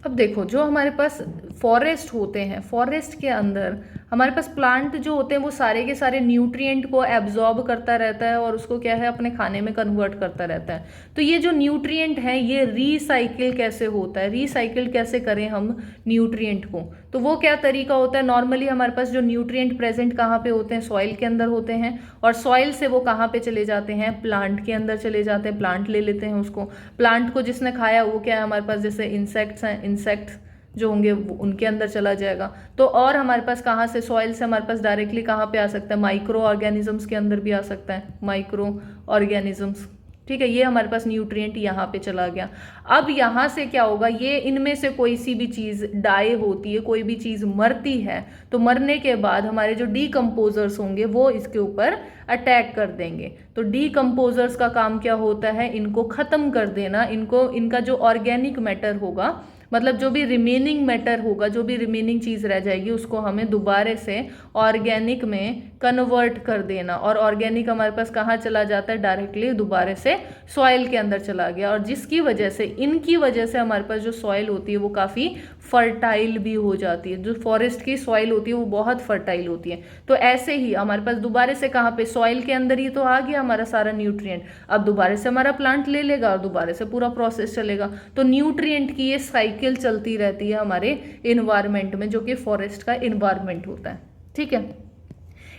Speaker 1: अब देखो, जो हमारे पास फॉरेस्ट होते हैं, फॉरेस्ट के अंदर हमारे पास प्लांट जो होते हैं वो सारे के सारे न्यूट्रिएंट को एब्जॉर्ब करता रहता है और उसको क्या है, अपने खाने में कन्वर्ट करता रहता है। तो ये जो न्यूट्रिएंट है ये रीसाइकिल कैसे होता है, रीसाइकिल कैसे करें हम न्यूट्रिएंट को, तो वो क्या तरीका होता है। नॉर्मली हमारे पास जो न्यूट्रिएंट प्रेजेंट कहाँ पे होते हैं, सॉइल के अंदर होते हैं, और सॉइल से वो कहाँ पे चले जाते हैं, प्लांट के अंदर चले जाते हैं, प्लांट ले लेते हैं उसको। प्लांट को जिसने खाया वो क्या है, हमारे पास जैसे इंसेक्ट्स हैं, इंसेक्ट्स जो होंगे वो उनके अंदर चला जाएगा। तो और हमारे पास कहाँ से, सॉइल से हमारे पास डायरेक्टली कहाँ पे आ सकता है, माइक्रो ऑर्गेनिजम्स के अंदर भी आ सकता है, माइक्रो ऑर्गेनिजम्स, ठीक है। ये हमारे पास न्यूट्रिएंट यहाँ पे चला गया। अब यहाँ से क्या होगा, ये इनमें से कोई सी भी चीज डाई होती है, कोई भी चीज मरती है, तो मरने के बाद हमारे जो डीकम्पोजर्स होंगे वो इसके ऊपर अटैक कर देंगे। तो डीकम्पोजर्स का काम क्या होता है, इनको खत्म कर देना, इनको, इनका जो ऑर्गेनिक मैटर होगा, मतलब जो भी रिमेनिंग मैटर होगा, जो भी रिमेनिंग चीज रह जाएगी उसको हमें दोबारा से ऑर्गेनिक में कन्वर्ट कर देना। और ऑर्गेनिक हमारे पास कहाँ चला जाता है, डायरेक्टली दोबारा से सॉइल के अंदर चला गया। और जिसकी वजह से, इनकी वजह से हमारे पास जो सॉइल होती है वो काफ़ी फर्टाइल भी हो जाती है। जो फॉरेस्ट की सॉइल होती है वो बहुत फर्टाइल होती है। तो ऐसे ही हमारे पास दोबारा से कहाँ पे, सॉइल के अंदर ही तो आ गया हमारा सारा न्यूट्रिएंट, अब दोबारा से हमारा प्लांट ले लेगा और दोबारा से पूरा प्रोसेस चलेगा। तो न्यूट्रिएंट की ये साइकिल चलती रहती है हमारे इन्वायरमेंट में, जो कि फॉरेस्ट का इन्वायरमेंट होता है, ठीक है।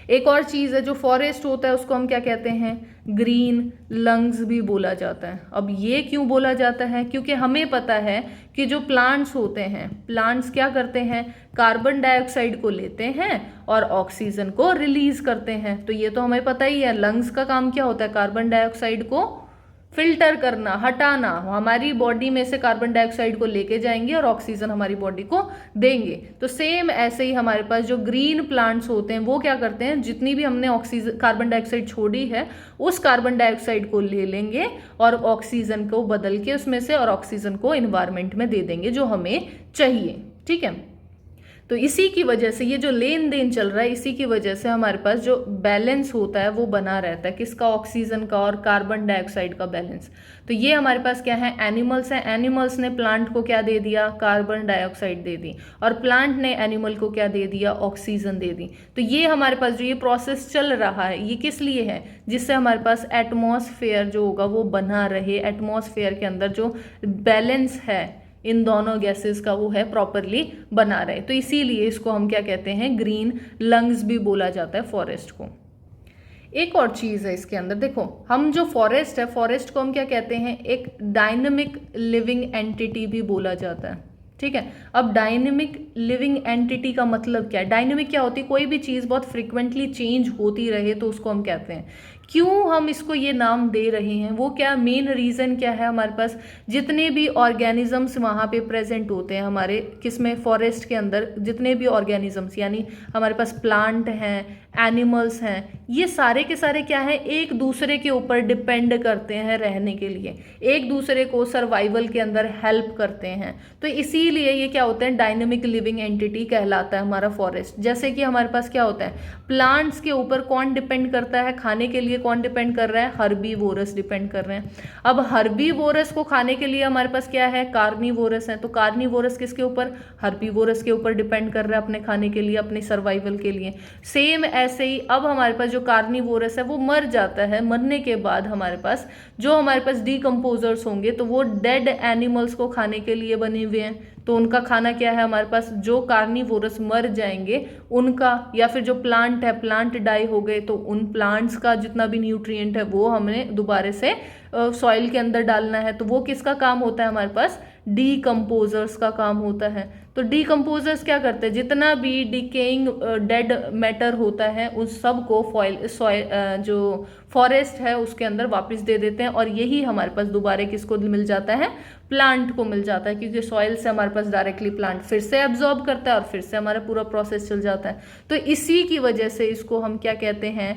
Speaker 1: एक और चीज है, जो फॉरेस्ट होता है उसको हम क्या कहते हैं, ग्रीन लंग्स भी बोला जाता है। अब ये क्यों बोला जाता है, क्योंकि हमें पता है कि जो प्लांट्स होते हैं, प्लांट्स क्या करते हैं, कार्बन डाइऑक्साइड को लेते हैं और ऑक्सीजन को रिलीज करते हैं। तो ये तो हमें पता ही है, लंग्स का काम क्या होता है, कार्बन डाइऑक्साइड को फिल्टर करना, हटाना, हमारी बॉडी में से कार्बन डाइऑक्साइड को लेके जाएंगे और ऑक्सीजन हमारी बॉडी को देंगे। तो सेम ऐसे ही हमारे पास जो ग्रीन प्लांट्स होते हैं वो क्या करते हैं, जितनी भी हमने ऑक्सीजन कार्बन डाइऑक्साइड छोड़ी है उस कार्बन डाइऑक्साइड को ले लेंगे और ऑक्सीजन को बदल के उसमें से और ऑक्सीजन को इन्वायरमेंट में दे देंगे जो हमें चाहिए। ठीक है, तो इसी की वजह से ये जो लेन देन चल रहा है, इसी की वजह से हमारे पास जो बैलेंस होता है वो बना रहता है, किसका, ऑक्सीजन का और कार्बन डाइऑक्साइड का बैलेंस। तो ये हमारे पास क्या है, एनिमल्स है। एनिमल्स ने प्लांट को क्या दे दिया, कार्बन डाइऑक्साइड दे दी, और प्लांट ने एनिमल को क्या दे दिया, ऑक्सीजन दे दी। तो ये हमारे पास जो ये प्रोसेस चल रहा है ये किस लिए है, जिससे हमारे पास एटमॉस्फेयर जो होगा वो बना रहे, एटमॉस्फेयर के अंदर जो बैलेंस है इन दोनों गैसेस का वो है प्रॉपरली बना रहे। तो इसीलिए इसको हम क्या कहते हैं, ग्रीन लंग्स भी बोला जाता है फॉरेस्ट को। एक और चीज है इसके अंदर, देखो हम जो फॉरेस्ट है, फॉरेस्ट को हम क्या कहते हैं, एक डायनेमिक लिविंग एंटिटी भी बोला जाता है। ठीक है, अब डायनेमिक लिविंग एंटिटी का मतलब क्या है, डायनेमिक क्या होती है, कोई भी चीज बहुत फ्रिक्वेंटली चेंज होती रहे तो उसको हम कहते हैं। क्यों हम इसको ये नाम दे रहे हैं, वो क्या मेन रीजन क्या है, हमारे पास जितने भी ऑर्गेनिजम्स वहाँ पे प्रेजेंट होते हैं हमारे किसमें, फॉरेस्ट के अंदर, जितने भी ऑर्गेनिजम्स यानी हमारे पास प्लांट हैं, एनिमल्स हैं, ये सारे के सारे क्या है, एक दूसरे के ऊपर डिपेंड करते हैं रहने के लिए, एक दूसरे को सर्वाइवल के अंदर हेल्प करते हैं। तो इसीलिए ये क्या होते हैं, डायनेमिक लिविंग एंटिटी कहलाता है हमारा फॉरेस्ट। जैसे कि हमारे पास क्या होता है, प्लांट्स के ऊपर कौन डिपेंड करता है, खाने के लिए कौन डिपेंड कर रहा है, हर्बीवोरस डिपेंड कर रहे हैं। अब हर्बीवोरस को खाने के लिए हमारे पास क्या है, कार्निवोरस है। तो कार्निवोरस किसके ऊपर, हर्बीवोरस के ऊपर डिपेंड कर रहा है अपने खाने के लिए, अपने सर्वाइवल के लिए। सेम ऐसे ही अब हमारे पास जो कार्निवोरस है वो मर जाता है, मरने के बाद हमारे पास जो हमारे पास डीकम्पोजर्स होंगे तो वो डेड एनिमल्स को खाने के लिए बने हुए हैं। तो उनका खाना क्या है हमारे पास, जो कार्निवोरस मर जाएंगे उनका, या फिर जो प्लांट है, प्लांट डाई हो गए तो उन प्लांट्स का जितना भी न्यूट्रिएंट है वो हमने दोबारा से सॉइल के अंदर डालना है। तो वो किसका काम होता है हमारे पास, डीकम्पोजर्स का काम होता है। तो डीकम्पोजर्स क्या करते हैं, जितना भी डिकेइंग डेड मैटर होता है उस सब को जो फॉरेस्ट है उसके अंदर वापस दे देते हैं, और यही हमारे पास दोबारा किसको मिल जाता है, प्लांट को मिल जाता है, क्योंकि सॉइल से हमारे पास डायरेक्टली प्लांट फिर से एब्जॉर्ब करता है और फिर से हमारा पूरा प्रोसेस चल जाता है। तो इसी की वजह से इसको हम क्या कहते हैं,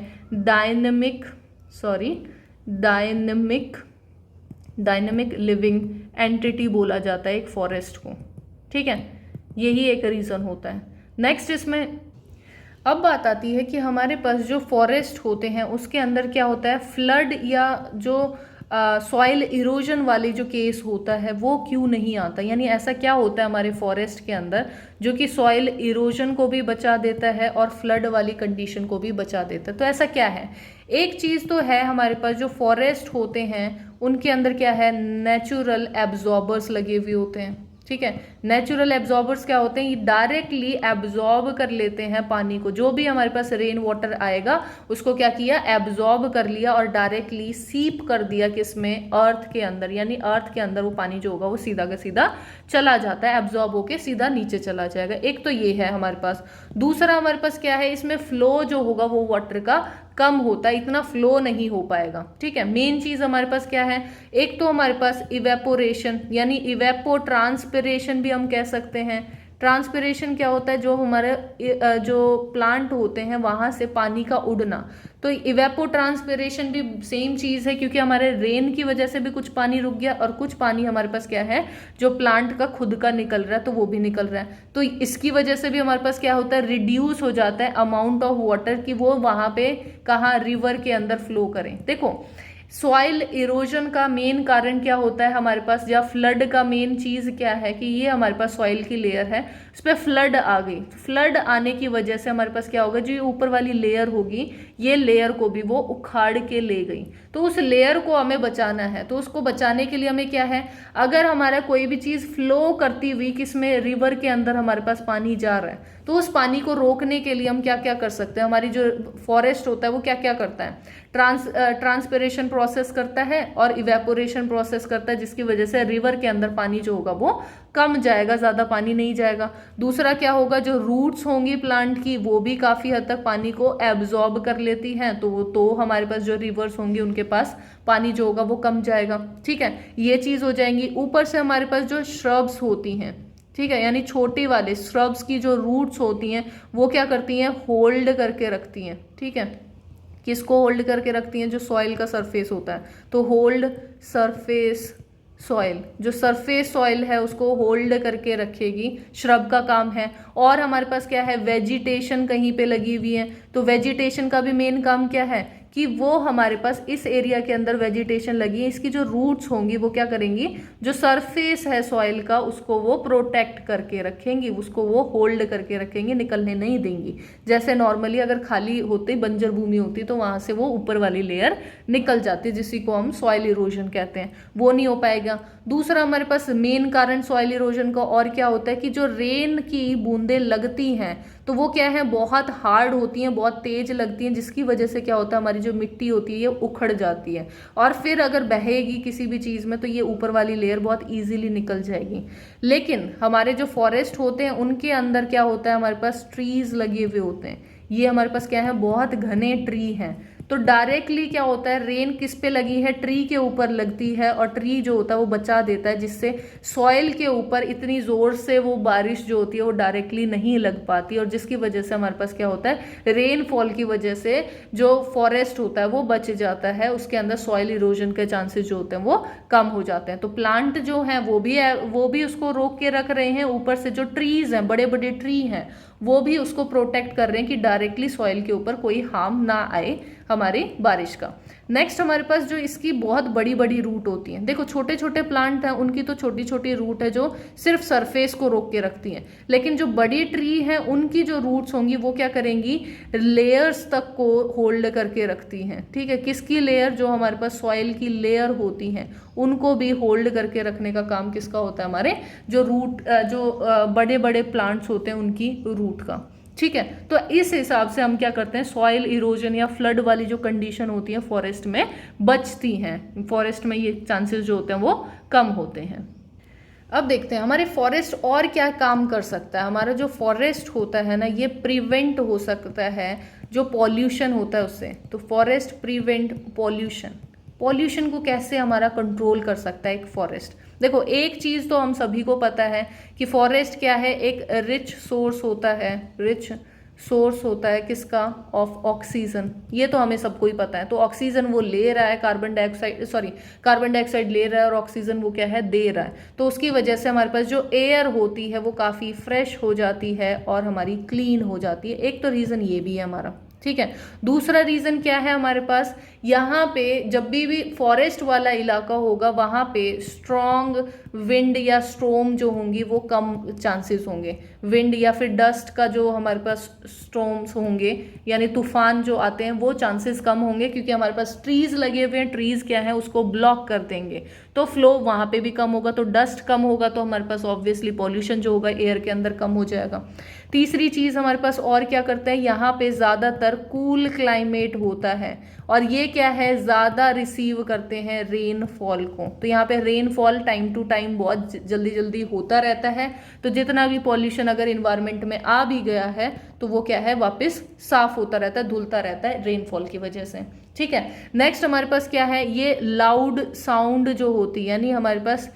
Speaker 1: डायनेमिक लिविंग एंटिटी बोला जाता है एक फॉरेस्ट को। ठीक है, यही एक रीजन होता है। नेक्स्ट इसमें अब बात आती है कि हमारे पास जो फॉरेस्ट होते हैं उसके अंदर क्या होता है, फ्लड या जो सॉइल इरोजन वाले जो केस होता है वो क्यों नहीं आता, यानी ऐसा क्या होता है हमारे फॉरेस्ट के अंदर जो कि सॉइल इरोजन को भी बचा देता है और फ्लड वाली कंडीशन को भी बचा देता है। तो ऐसा क्या है, एक चीज तो है हमारे पास जो फॉरेस्ट होते हैं उनके अंदर क्या है, नेचुरल एब्जॉर्बर्स लगे हुए होते हैं। ठीक है, नेचुरल एब्जॉर्बर्स क्या होते हैं, ये डायरेक्टली एब्जॉर्ब कर लेते हैं पानी को, जो भी हमारे पास रेन वाटर आएगा उसको क्या किया, एब्जॉर्ब कर लिया और डायरेक्टली सीप कर दिया किसमें, अर्थ के अंदर, यानी अर्थ के अंदर वो पानी जो होगा वो सीधा का सीधा चला जाता है, एब्जॉर्ब होके सीधा नीचे चला जाएगा। एक तो ये है हमारे पास। दूसरा हमारे पास क्या है, इसमें फ्लो जो होगा वो वाटर का कम होता है, इतना फ्लो नहीं हो पाएगा। ठीक है, मेन चीज हमारे पास क्या है, एक तो हमारे पास इवेपोरेशन यानी इवेपो ट्रांसपिरेशन भी हम कह सकते हैं। ट्रांसपिरेशन क्या होता है, जो हमारे जो प्लांट होते हैं वहां से पानी का उड़ना। तो इवेपो ट्रांसपिरेशन भी सेम चीज है, क्योंकि हमारे रेन की वजह से भी कुछ पानी रुक गया और कुछ पानी हमारे पास क्या है जो प्लांट का खुद का निकल रहा है तो वो भी निकल रहा है। तो इसकी वजह से भी हमारे पास क्या होता है, रिड्यूस हो जाता है अमाउंट ऑफ वाटर की वो वहां पे कहाँ, रिवर के अंदर फ्लो करें। देखो सॉइल इरोजन का मेन कारण क्या होता है हमारे पास, या फ्लड का मेन चीज क्या है कि ये हमारे पास सॉइल की लेयर है, उस पर फ्लड आ गई। फ्लड आने की वजह से हमारे पास क्या होगा, जो ये ऊपर वाली लेयर होगी ये लेयर को भी वो उखाड़ के ले गई। तो उस लेयर को हमें बचाना है, तो उसको बचाने के लिए हमें क्या है, अगर हमारा कोई भी चीज फ्लो करती हुई किसमें, रिवर के अंदर हमारे पास पानी जा रहा है, तो उस पानी को रोकने के लिए हम क्या क्या कर सकते हैं, हमारी जो फॉरेस्ट होता है वो क्या क्या करता है, ट्रांसपिरेशन प्रोसेस करता है और इवेपोरेशन प्रोसेस करता है, जिसकी वजह से रिवर के अंदर पानी जो होगा वो कम जाएगा, ज़्यादा पानी नहीं जाएगा। दूसरा क्या होगा, जो रूट्स होंगी प्लांट की वो भी काफ़ी हद तक पानी को एब्जॉर्ब कर लेती हैं, तो हमारे पास जो रिवर्स होंगी उनके पास पानी जो होगा वो कम जाएगा। ठीक है, ये चीज़ हो जाएंगी। ऊपर से हमारे पास जो श्रब्स होती हैं, ठीक है, यानी छोटे वाले श्रब्स की जो रूट्स होती हैं वो क्या करती हैं, होल्ड करके रखती हैं। ठीक है, किसको होल्ड करके रखती हैं, जो सॉइल का सरफेस होता है, तो होल्ड सरफेस सॉइल, जो सरफेस सॉइल है उसको होल्ड करके रखेगी, श्रब का काम है। और हमारे पास क्या है, वेजिटेशन कहीं पे लगी हुई है, तो वेजिटेशन का भी मेन काम क्या है कि वो हमारे पास इस एरिया के अंदर वेजिटेशन लगी है, इसकी जो रूट्स होंगी वो क्या करेंगी, जो सरफेस है सॉइल का उसको वो प्रोटेक्ट करके रखेंगी, उसको वो होल्ड करके रखेंगी, निकलने नहीं देंगी। जैसे नॉर्मली अगर खाली होती बंजर भूमि होती तो वहां से वो ऊपर वाली लेयर निकल जाती, जिसी को हम सॉइल इरोजन कहते हैं, वो नहीं हो पाएगा। दूसरा हमारे पास मेन कारण सॉइल इरोजन का और क्या होता है कि जो रेन की बूंदें लगती हैं तो वो क्या है, बहुत हार्ड होती हैं, बहुत तेज लगती हैं, जिसकी वजह से क्या होता है, हमारी जो मिट्टी होती है ये उखड़ जाती है, और फिर अगर बहेगी किसी भी चीज में तो ये ऊपर वाली लेयर बहुत इजीली निकल जाएगी। लेकिन हमारे जो फॉरेस्ट होते हैं उनके अंदर क्या होता है, हमारे पास ट्रीज लगे हुए होते हैं, ये हमारे पास क्या है, बहुत घने ट्री हैं, तो डायरेक्टली क्या होता है, रेन किस पे लगी है, ट्री के ऊपर लगती है, और ट्री जो होता है वो बचा देता है, जिससे सॉइल के ऊपर इतनी जोर से वो बारिश जो होती है वो डायरेक्टली नहीं लग पाती, और जिसकी वजह से हमारे पास क्या होता है, रेनफॉल की वजह से जो फॉरेस्ट होता है वो बच जाता है, उसके अंदर सॉइल इरोजन के चांसेस जो होते हैं वो कम हो जाते हैं। तो प्लांट जो है वो भी उसको रोक के रख रहे हैं, ऊपर से जो ट्रीज हैं, बड़े बड़े ट्री हैं, वो भी उसको प्रोटेक्ट कर रहे हैं कि डायरेक्टली सॉइल के ऊपर कोई हार्म ना आए हमारी बारिश का। नेक्स्ट हमारे पास जो इसकी बहुत बड़ी बड़ी रूट होती हैं, देखो छोटे छोटे प्लांट हैं उनकी तो छोटी छोटी रूट है जो सिर्फ सरफेस को रोक के रखती हैं, लेकिन जो बड़ी ट्री हैं उनकी जो रूट्स होंगी वो क्या करेंगी, लेयर्स तक को होल्ड करके रखती हैं। ठीक है, किसकी लेयर, जो हमारे पास सॉइल की लेयर होती हैं उनको भी होल्ड करके रखने का काम किसका होता है, हमारे जो रूट जो बड़े बड़े प्लांट्स होते हैं उनकी रूट का। ठीक है, तो इस हिसाब से हम क्या करते हैं, सॉइल इरोजन या फ्लड वाली जो कंडीशन होती है फॉरेस्ट में बचती हैं, फॉरेस्ट में ये चांसेस जो होते हैं वो कम होते हैं। अब देखते हैं हमारे फॉरेस्ट और क्या काम कर सकता है। हमारा जो फॉरेस्ट होता है ना, ये प्रिवेंट हो सकता है जो पॉल्यूशन होता है उससे, तो फॉरेस्ट प्रिवेंट पॉल्यूशन को कैसे हमारा कंट्रोल कर सकता है एक फॉरेस्ट। देखो एक चीज तो हम सभी को पता है कि फॉरेस्ट क्या है, एक रिच सोर्स होता है किसका, ऑफ ऑक्सीजन, ये तो हमें सबको ही पता है। तो ऑक्सीजन वो ले रहा है, कार्बन डाइऑक्साइड ले रहा है और ऑक्सीजन वो क्या है, दे रहा है, तो उसकी वजह से हमारे पास जो एयर होती है वो काफी फ्रेश हो जाती है और हमारी क्लीन हो जाती है। एक तो रीजन ये भी है हमारा। ठीक है, दूसरा रीजन क्या है हमारे पास, यहाँ पे जब भी फॉरेस्ट वाला इलाका होगा वहां पे स्ट्रॉन्ग विंड या स्टॉर्म जो होंगी वो कम चांसेस होंगे, विंड या फिर डस्ट का जो हमारे पास स्टॉर्म्स होंगे यानी तूफान जो आते हैं वो चांसेस कम होंगे, क्योंकि हमारे पास ट्रीज लगे हुए हैं, ट्रीज क्या है उसको ब्लॉक कर देंगे, तो फ्लो वहां पे भी कम होगा, तो डस्ट कम होगा, तो हमारे पास ऑब्वियसली पॉल्यूशन जो होगा एयर के अंदर कम हो जाएगा। तीसरी चीज हमारे पास और क्या करता है, यहाँ पे ज्यादातर कूल क्लाइमेट होता है और ये क्या है, ज्यादा रिसीव करते हैं रेनफॉल को, तो यहाँ पे रेनफॉल टाइम टू टाइम बहुत जल्दी जल्दी होता रहता है, तो जितना भी पॉल्यूशन अगर इन्वायरमेंट में आ भी गया है तो वो क्या है, वापस साफ होता रहता है, धुलता रहता है रेनफॉल की वजह से। ठीक है, नेक्स्ट हमारे पास क्या है, ये लाउड साउंड जो होती है, यानी हमारे पास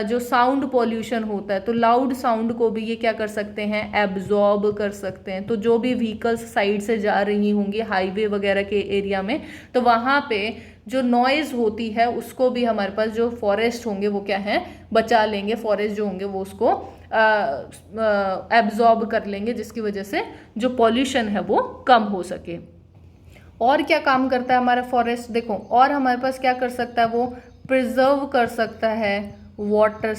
Speaker 1: जो साउंड पॉल्यूशन होता है, तो लाउड साउंड को भी ये क्या कर सकते हैं, एब्जॉर्ब कर सकते हैं। तो जो भी व्हीकल्स साइड से जा रही होंगी हाईवे वगैरह के एरिया में, तो वहां पे जो नॉइज होती है उसको भी हमारे पास जो फॉरेस्ट होंगे वो क्या है, बचा लेंगे, फॉरेस्ट जो होंगे वो उसको एब्जॉर्ब कर लेंगे, जिसकी वजह से जो पॉल्यूशन है वो कम हो सके। और क्या काम करता है हमारा फॉरेस्ट, देखो और हमारे पास क्या कर सकता है, वो प्रिजर्व कर सकता है वाटर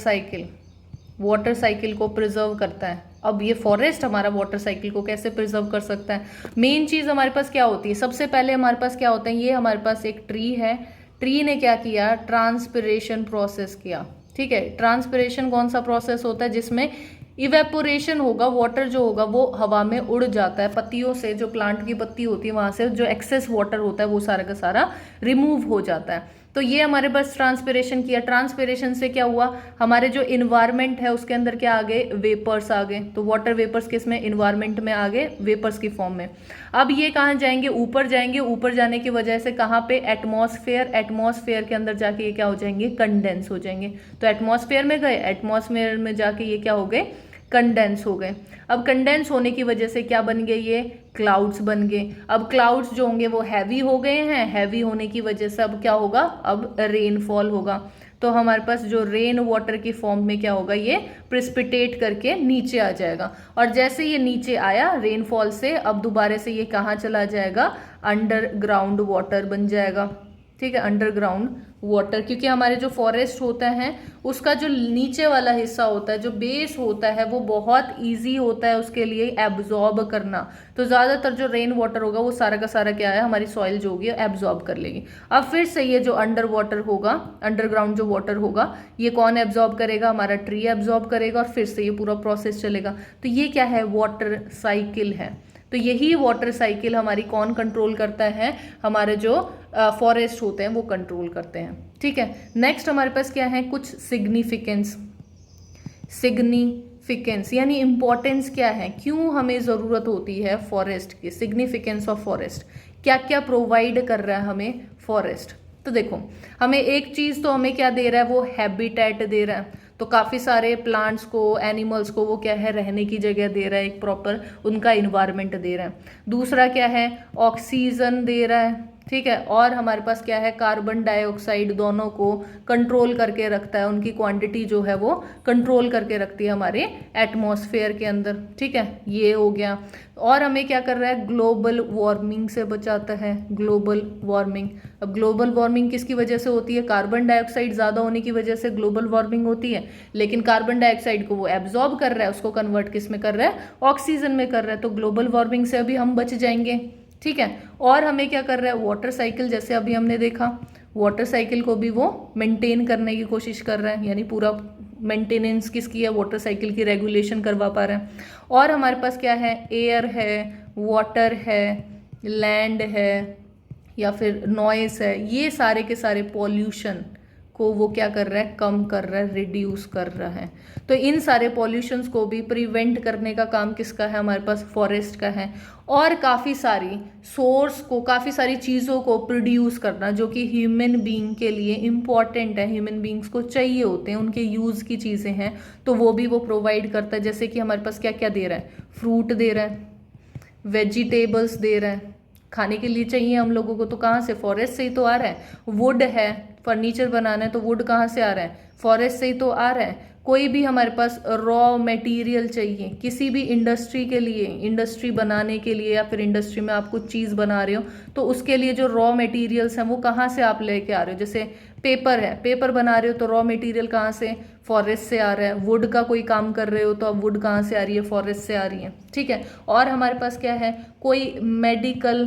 Speaker 1: साइकिल को प्रिजर्व करता है। अब ये फॉरेस्ट हमारा वाटर साइकिल को कैसे प्रिजर्व कर सकता है, मेन चीज हमारे पास क्या होती है, सबसे पहले हमारे पास क्या होता है, ये हमारे पास एक ट्री है, ट्री ने क्या किया, ट्रांसपिरेशन प्रोसेस किया। ठीक है, ट्रांसपिरेशन कौन सा प्रोसेस होता है, जिसमें इवेपोरेशन होगा, वाटर जो होगा वो हवा में उड़ जाता है, पत्तियों से जो प्लांट की पत्ती होती है वहां से जो एक्सेस वाटर होता है वो सारा का सारा रिमूव हो जाता है। तो ये हमारे पास ट्रांसपिरेशन किया, ट्रांसपिरेशन से क्या हुआ, हमारे जो इन्वायरमेंट है उसके अंदर क्या आ गए, वेपर्स आ गए। तो वाटर वेपर्स किस में, इन्वायरमेंट में आ गए, वेपर्स की फॉर्म में। अब ये कहाँ जाएंगे, ऊपर जाएंगे, ऊपर जाने की वजह से कहाँ पे, एटमॉस्फेयर, एटमॉस्फेयर के अंदर जाके ये क्या हो जाएंगे, कंडेंस हो जाएंगे। तो एटमॉस्फेयर में गए, एटमॉस्फेयर में जाके ये क्या हो गए, कंडेंस हो गए। अब कंडेंस होने की वजह से क्या बन गए, ये क्लाउड्स बन गए। अब क्लाउड्स जो होंगे वो हैवी हो गए हैं, हैवी होने की वजह से अब क्या होगा, अब रेनफॉल होगा। तो हमारे पास जो रेन वाटर की फॉर्म में क्या होगा, ये प्रिसिपिटेट करके नीचे आ जाएगा। और जैसे ये नीचे आया रेनफॉल से, अब दोबारा से ये कहाँ चला जाएगा, अंडरग्राउंड वाटर बन जाएगा। ठीक है, अंडरग्राउंड वाटर, क्योंकि हमारे जो फॉरेस्ट होता है उसका जो नीचे वाला हिस्सा होता है, जो बेस होता है, वो बहुत इजी होता है उसके लिए एब्जॉर्ब करना। तो ज़्यादातर जो रेन वाटर होगा वो सारा का सारा क्या है, हमारी सॉइल जो होगी एब्जॉर्ब कर लेगी। अब फिर से ये जो अंडर वाटर होगा, अंडरग्राउंड जो वाटर होगा, ये कौन एब्जॉर्ब करेगा, हमारा ट्री एब्जॉर्ब करेगा, और फिर से ये पूरा प्रोसेस चलेगा। तो ये क्या है, वाटर साइकिल है। तो यही वाटर साइकिल हमारी कौन कंट्रोल करता है, हमारे जो फॉरेस्ट होते हैं वो कंट्रोल करते हैं। ठीक है, नेक्स्ट हमारे पास क्या है, कुछ सिग्निफिकेंस। सिग्निफिकेंस यानी इंपॉर्टेंस क्या है, क्यों हमें ज़रूरत होती है फॉरेस्ट की, सिग्निफिकेंस ऑफ फॉरेस्ट, क्या क्या प्रोवाइड कर रहा है हमें फॉरेस्ट। तो देखो, हमें एक चीज़ तो हमें क्या दे रहा है, वो हैबिटेट दे रहा है। तो काफ़ी सारे प्लांट्स को, एनिमल्स को वो क्या है, रहने की जगह दे रहा है, एक प्रॉपर उनका इन्वायरमेंट दे रहा है। दूसरा क्या है, ऑक्सीजन दे रहा है। ठीक है, और हमारे पास क्या है, कार्बन डाइऑक्साइड, दोनों को कंट्रोल करके रखता है, उनकी क्वांटिटी जो है वो कंट्रोल करके रखती है हमारे एटमॉस्फेयर के अंदर। ठीक है, ये हो गया। और हमें क्या कर रहा है, ग्लोबल वार्मिंग से बचाता है, ग्लोबल वार्मिंग। अब ग्लोबल वार्मिंग किसकी वजह से होती है, कार्बन डाइऑक्साइड ज़्यादा होने की वजह से ग्लोबल वार्मिंग होती है। लेकिन कार्बन डाइऑक्साइड को वो एब्जॉर्ब कर रहा है, उसको कन्वर्ट किस में कर रहा है, ऑक्सीजन में कर रहा है। तो ग्लोबल वार्मिंग से अभी हम बच जाएंगे। ठीक है, और हमें क्या कर रहा है, वाटर साइकिल, जैसे अभी हमने देखा, वाटर साइकिल को भी वो मेंटेन करने की कोशिश कर रहा है, यानी पूरा मेंटेनेंस किसकी है, वाटर साइकिल की रेगुलेशन करवा पा रहा है। और हमारे पास क्या है, एयर है, वाटर है, लैंड है, या फिर नॉइस है, ये सारे के सारे पॉल्यूशन को वो क्या कर रहा है, कम कर रहा है, रिड्यूस कर रहा है। तो इन सारे पॉल्यूशंस को भी प्रिवेंट करने का काम किसका है, हमारे पास फॉरेस्ट का है। और काफ़ी सारी सोर्स को, काफ़ी सारी चीज़ों को प्रोड्यूस करना जो कि ह्यूमन बीइंग के लिए इम्पॉर्टेंट है, ह्यूमन बीइंग्स को चाहिए होते हैं, उनके यूज़ की चीज़ें हैं, तो वो भी वो प्रोवाइड करता है। जैसे कि हमारे पास क्या क्या दे रहा है, फ्रूट दे रहा है, वेजिटेबल्स दे रहा है, खाने के लिए चाहिए हम लोगों को, तो कहाँ से, फॉरेस्ट से ही तो आ रहा है। वुड है, फर्नीचर बनाना है तो वुड कहाँ से आ रहा है, फॉरेस्ट से ही तो आ रहा है। कोई भी हमारे पास रॉ मटेरियल चाहिए किसी भी इंडस्ट्री के लिए, इंडस्ट्री बनाने के लिए, या फिर इंडस्ट्री में आप कुछ चीज़ बना रहे हो तो उसके लिए जो रॉ मटेरियल्स हैं वो कहाँ से आप लेके आ रहे हो। जैसे पेपर है, पेपर बना रहे हो तो रॉ मटेरियल कहाँ से, फॉरेस्ट से आ रहा है। वुड का कोई काम कर रहे हो तो अब वुड कहाँ से आ रही है, फॉरेस्ट से आ रही है। ठीक है, और हमारे पास क्या है, कोई मेडिकल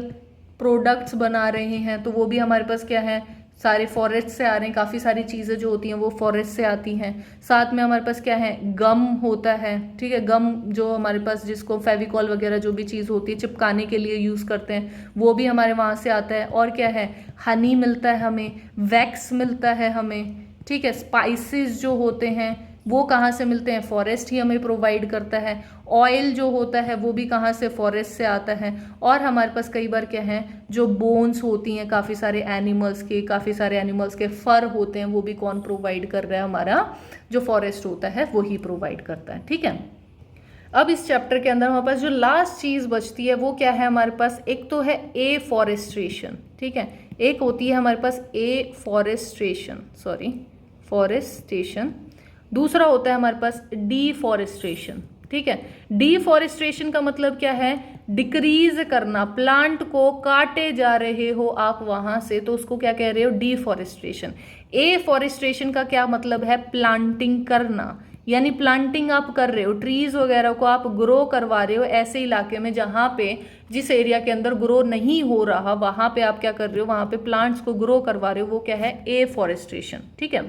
Speaker 1: प्रोडक्ट्स बना रहे हैं तो वो भी हमारे पास क्या है, सारे फॉरेस्ट से आ रहे हैं। काफ़ी सारी चीज़ें जो होती हैं वो फॉरेस्ट से आती हैं। साथ में हमारे पास क्या है, गम होता है। ठीक है, गम जो हमारे पास, जिसको फेविकॉल वगैरह जो भी चीज़ होती है चिपकाने के लिए यूज़ करते हैं, वो भी हमारे वहाँ से आता है। और क्या है, हनी मिलता है हमें, वैक्स मिलता है हमें। ठीक है, स्पाइसेस जो होते हैं वो कहाँ से मिलते हैं, फॉरेस्ट ही हमें प्रोवाइड करता है। ऑयल जो होता है वो भी कहाँ से, फॉरेस्ट से आता है। और हमारे पास कई बार क्या है, जो बोन्स होती हैं काफ़ी सारे एनिमल्स के, काफ़ी सारे एनिमल्स के फर होते हैं, वो भी कौन प्रोवाइड कर रहा है, हमारा जो फॉरेस्ट होता है वो ही प्रोवाइड करता है। ठीक है, अब इस चैप्टर के अंदर हमारे पास जो लास्ट चीज़ बचती है वो क्या है, हमारे पास एक तो है ए फॉरेस्ट्रेशन। ठीक है, एक होती है हमारे पास ए फॉरेस्टेशन, दूसरा होता है हमारे पास डीफॉरेस्ट्रेशन। ठीक है, डीफॉरेस्ट्रेशन का मतलब क्या है, डिक्रीज करना, प्लांट को काटे जा रहे हो आप वहां से तो उसको क्या कह रहे हो, डीफॉरेस्ट्रेशन। ए फॉरेस्ट्रेशन का क्या मतलब है, प्लांटिंग करना, यानी प्लांटिंग आप कर रहे हो, ट्रीज वगैरह को आप ग्रो करवा रहे हो ऐसे इलाके में जहाँ पे, जिस एरिया के अंदर ग्रो नहीं हो रहा वहां पे आप क्या कर रहे हो, वहां पे प्लांट्स को ग्रो करवा रहे हो, वो क्या है, ए फॉरेस्ट्रेशन। ठीक है,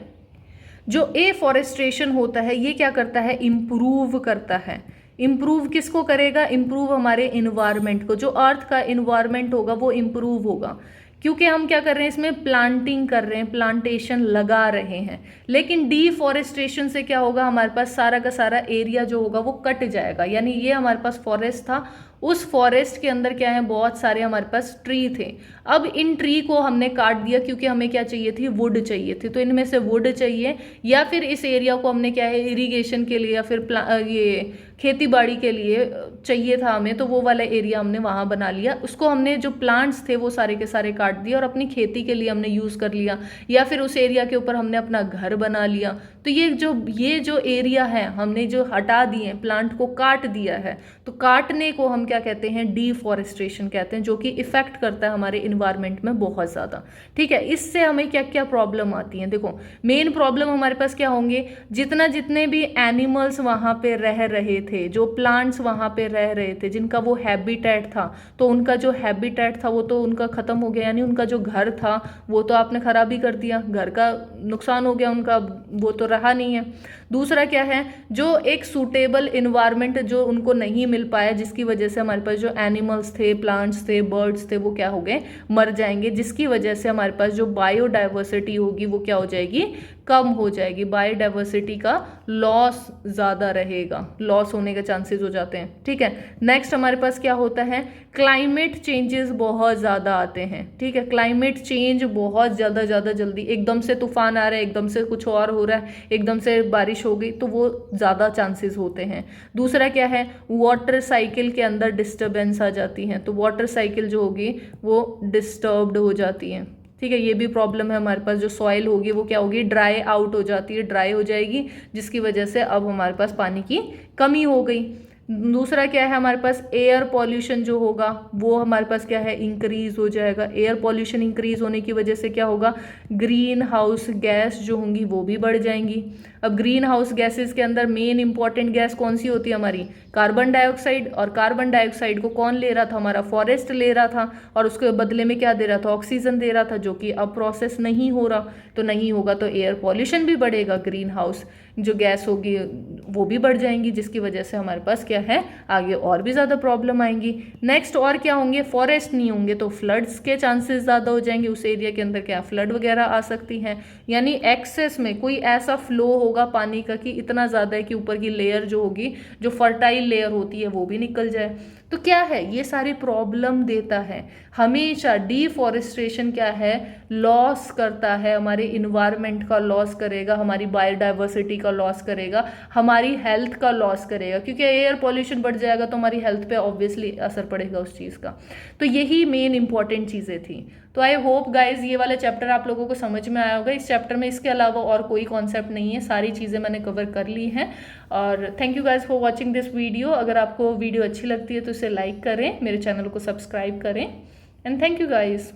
Speaker 1: जो ए फॉरेस्ट्रेशन होता है ये क्या करता है, इम्प्रूव करता है। इम्प्रूव किसको करेगा, इम्प्रूव हमारे इन्वायरमेंट को, जो अर्थ का इन्वायरमेंट होगा वो इम्प्रूव होगा। क्योंकि हम क्या कर रहे हैं, इसमें प्लांटिंग कर रहे हैं, प्लांटेशन लगा रहे हैं। लेकिन डिफॉरेस्टेशन से क्या होगा, हमारे पास सारा का सारा एरिया जो होगा वो कट जाएगा। यानी ये हमारे पास फॉरेस्ट था, उस फॉरेस्ट के अंदर क्या है, बहुत सारे हमारे पास ट्री थे। अब इन ट्री को हमने काट दिया क्योंकि हमें क्या चाहिए थी, वुड चाहिए थी। तो इनमें से वुड चाहिए, या फिर इस एरिया को हमने क्या है, इरिगेशन के लिए या फिर ये खेती बाड़ी के लिए चाहिए था हमें, तो वो वाला एरिया हमने वहां बना लिया। उसको हमने जो प्लांट्स थे वो सारे के सारे काट दिए और अपनी खेती के लिए हमने यूज कर लिया, या फिर उस एरिया के ऊपर हमने अपना घर बना लिया। तो ये जो एरिया है हमने जो हटा दिए, प्लांट को काट दिया है, तो काटने को हम क्या कहते हैं, डिफॉरेस्टेशन कहते हैं, जो कि इफेक्ट करता है हमारे इन्वायरमेंट में बहुत ज्यादा। ठीक है, इससे हमें क्या क्या प्रॉब्लम आती है, देखो मेन प्रॉब्लम हमारे पास क्या होंगे, जितने भी एनिमल्स वहां पे रह रहे थे, जो प्लांट्स वहां पे रह रहे थे, जिनका वो हैबिटेट था, तो उनका जो हैबिटेट था वो तो उनका खत्म हो गया। यानी उनका जो घर था वो तो आपने खराब ही कर दिया, घर का नुकसान हो गया उनका, वो तो रहा नहीं है। दूसरा क्या है, जो एक सूटेबल इन्वायरमेंट जो उनको नहीं मिल पाया, जिसकी वजह से हमारे पास जो एनिमल्स थे, प्लांट्स थे, बर्ड्स थे, वो क्या हो गए, मर जाएंगे, जिसकी वजह से हमारे पास जो बायोडाइवर्सिटी होगी वो क्या हो जाएगी, कम हो जाएगी। बायोडाइवर्सिटी का लॉस ज्यादा रहेगा, लॉस होने के चांसेस हो जाते हैं। ठीक है, नेक्स्ट हमारे पास क्या होता है, क्लाइमेट चेंजेस बहुत ज्यादा आते हैं। ठीक है, क्लाइमेट चेंज बहुत ज्यादा जल्दी, एकदम से तूफान आ रहा है, एकदम से कुछ और हो रहा है, एकदम से बारिश हो गई, तो वो ज्यादा चांसेस होते हैं। दूसरा क्या है, वाटर साइकिल के अंदर डिस्टर्बेंस आ जाती है, तो वाटर साइकिल जो होगी वो डिस्टर्ब्ड हो जाती है। ठीक है, ये भी प्रॉब्लम है हमारे पास। जो सॉइल होगी वो क्या होगी, ड्राई आउट हो जाती है, ड्राई हो जाएगी, जिसकी वजह से अब हमारे पास पानी की कमी हो गई। दूसरा क्या है हमारे पास, एयर पॉल्यूशन जो होगा वो हमारे पास क्या है, इंक्रीज हो जाएगा। एयर पॉल्यूशन इंक्रीज होने की वजह से क्या होगा, ग्रीन हाउस गैस जो होंगी वो भी बढ़ जाएंगी। अब ग्रीन हाउस गैसेस के अंदर मेन इंपॉर्टेंट गैस कौन सी होती है हमारी, कार्बन डाइऑक्साइड। और कार्बन डाइऑक्साइड को कौन ले रहा था, हमारा फॉरेस्ट ले रहा था, और उसके बदले में क्या दे रहा था, ऑक्सीजन दे रहा था, जो कि अब प्रोसेस नहीं हो रहा। तो नहीं होगा तो एयर पॉल्यूशन भी बढ़ेगा, ग्रीन हाउस जो गैस होगी वो भी बढ़ जाएंगी, जिसकी वजह से हमारे पास क्या है, आगे और भी ज़्यादा प्रॉब्लम आएंगी। नेक्स्ट और क्या होंगे, फॉरेस्ट नहीं होंगे तो फ्लड्स के चांसेस ज़्यादा हो जाएंगे, उस एरिया के अंदर क्या फ्लड वगैरह आ सकती हैं। यानी एक्सेस में कोई ऐसा फ्लो होगा पानी का कि इतना ज़्यादा है कि ऊपर की लेयर जो होगी, जो फर्टाइल लेयर होती है, वो भी निकल जाए। तो क्या है, ये सारी प्रॉब्लम देता है हमेशा। डिफॉरेस्टेशन क्या है, लॉस करता है, हमारे इन्वायरमेंट का लॉस करेगा, हमारी बायोडाइवर्सिटी का लॉस करेगा, हमारी हेल्थ का लॉस करेगा, क्योंकि एयर पॉल्यूशन बढ़ जाएगा तो हमारी हेल्थ पे ऑब्वियसली असर पड़ेगा उस चीज़ का। तो यही मेन इंपॉर्टेंट चीज़ें थी। तो आई होप गाइज ये वाला चैप्टर आप लोगों को समझ में आया होगा। इस चैप्टर में इसके अलावा और कोई कॉन्सेप्ट नहीं है, सारी चीज़ें मैंने कवर कर ली हैं। और thank you guys for watching this video. अगर आपको वीडियो अच्छी लगती है तो इसे लाइक करें, मेरे चैनल को सब्सक्राइब करें, एंड थैंक यू गाइज।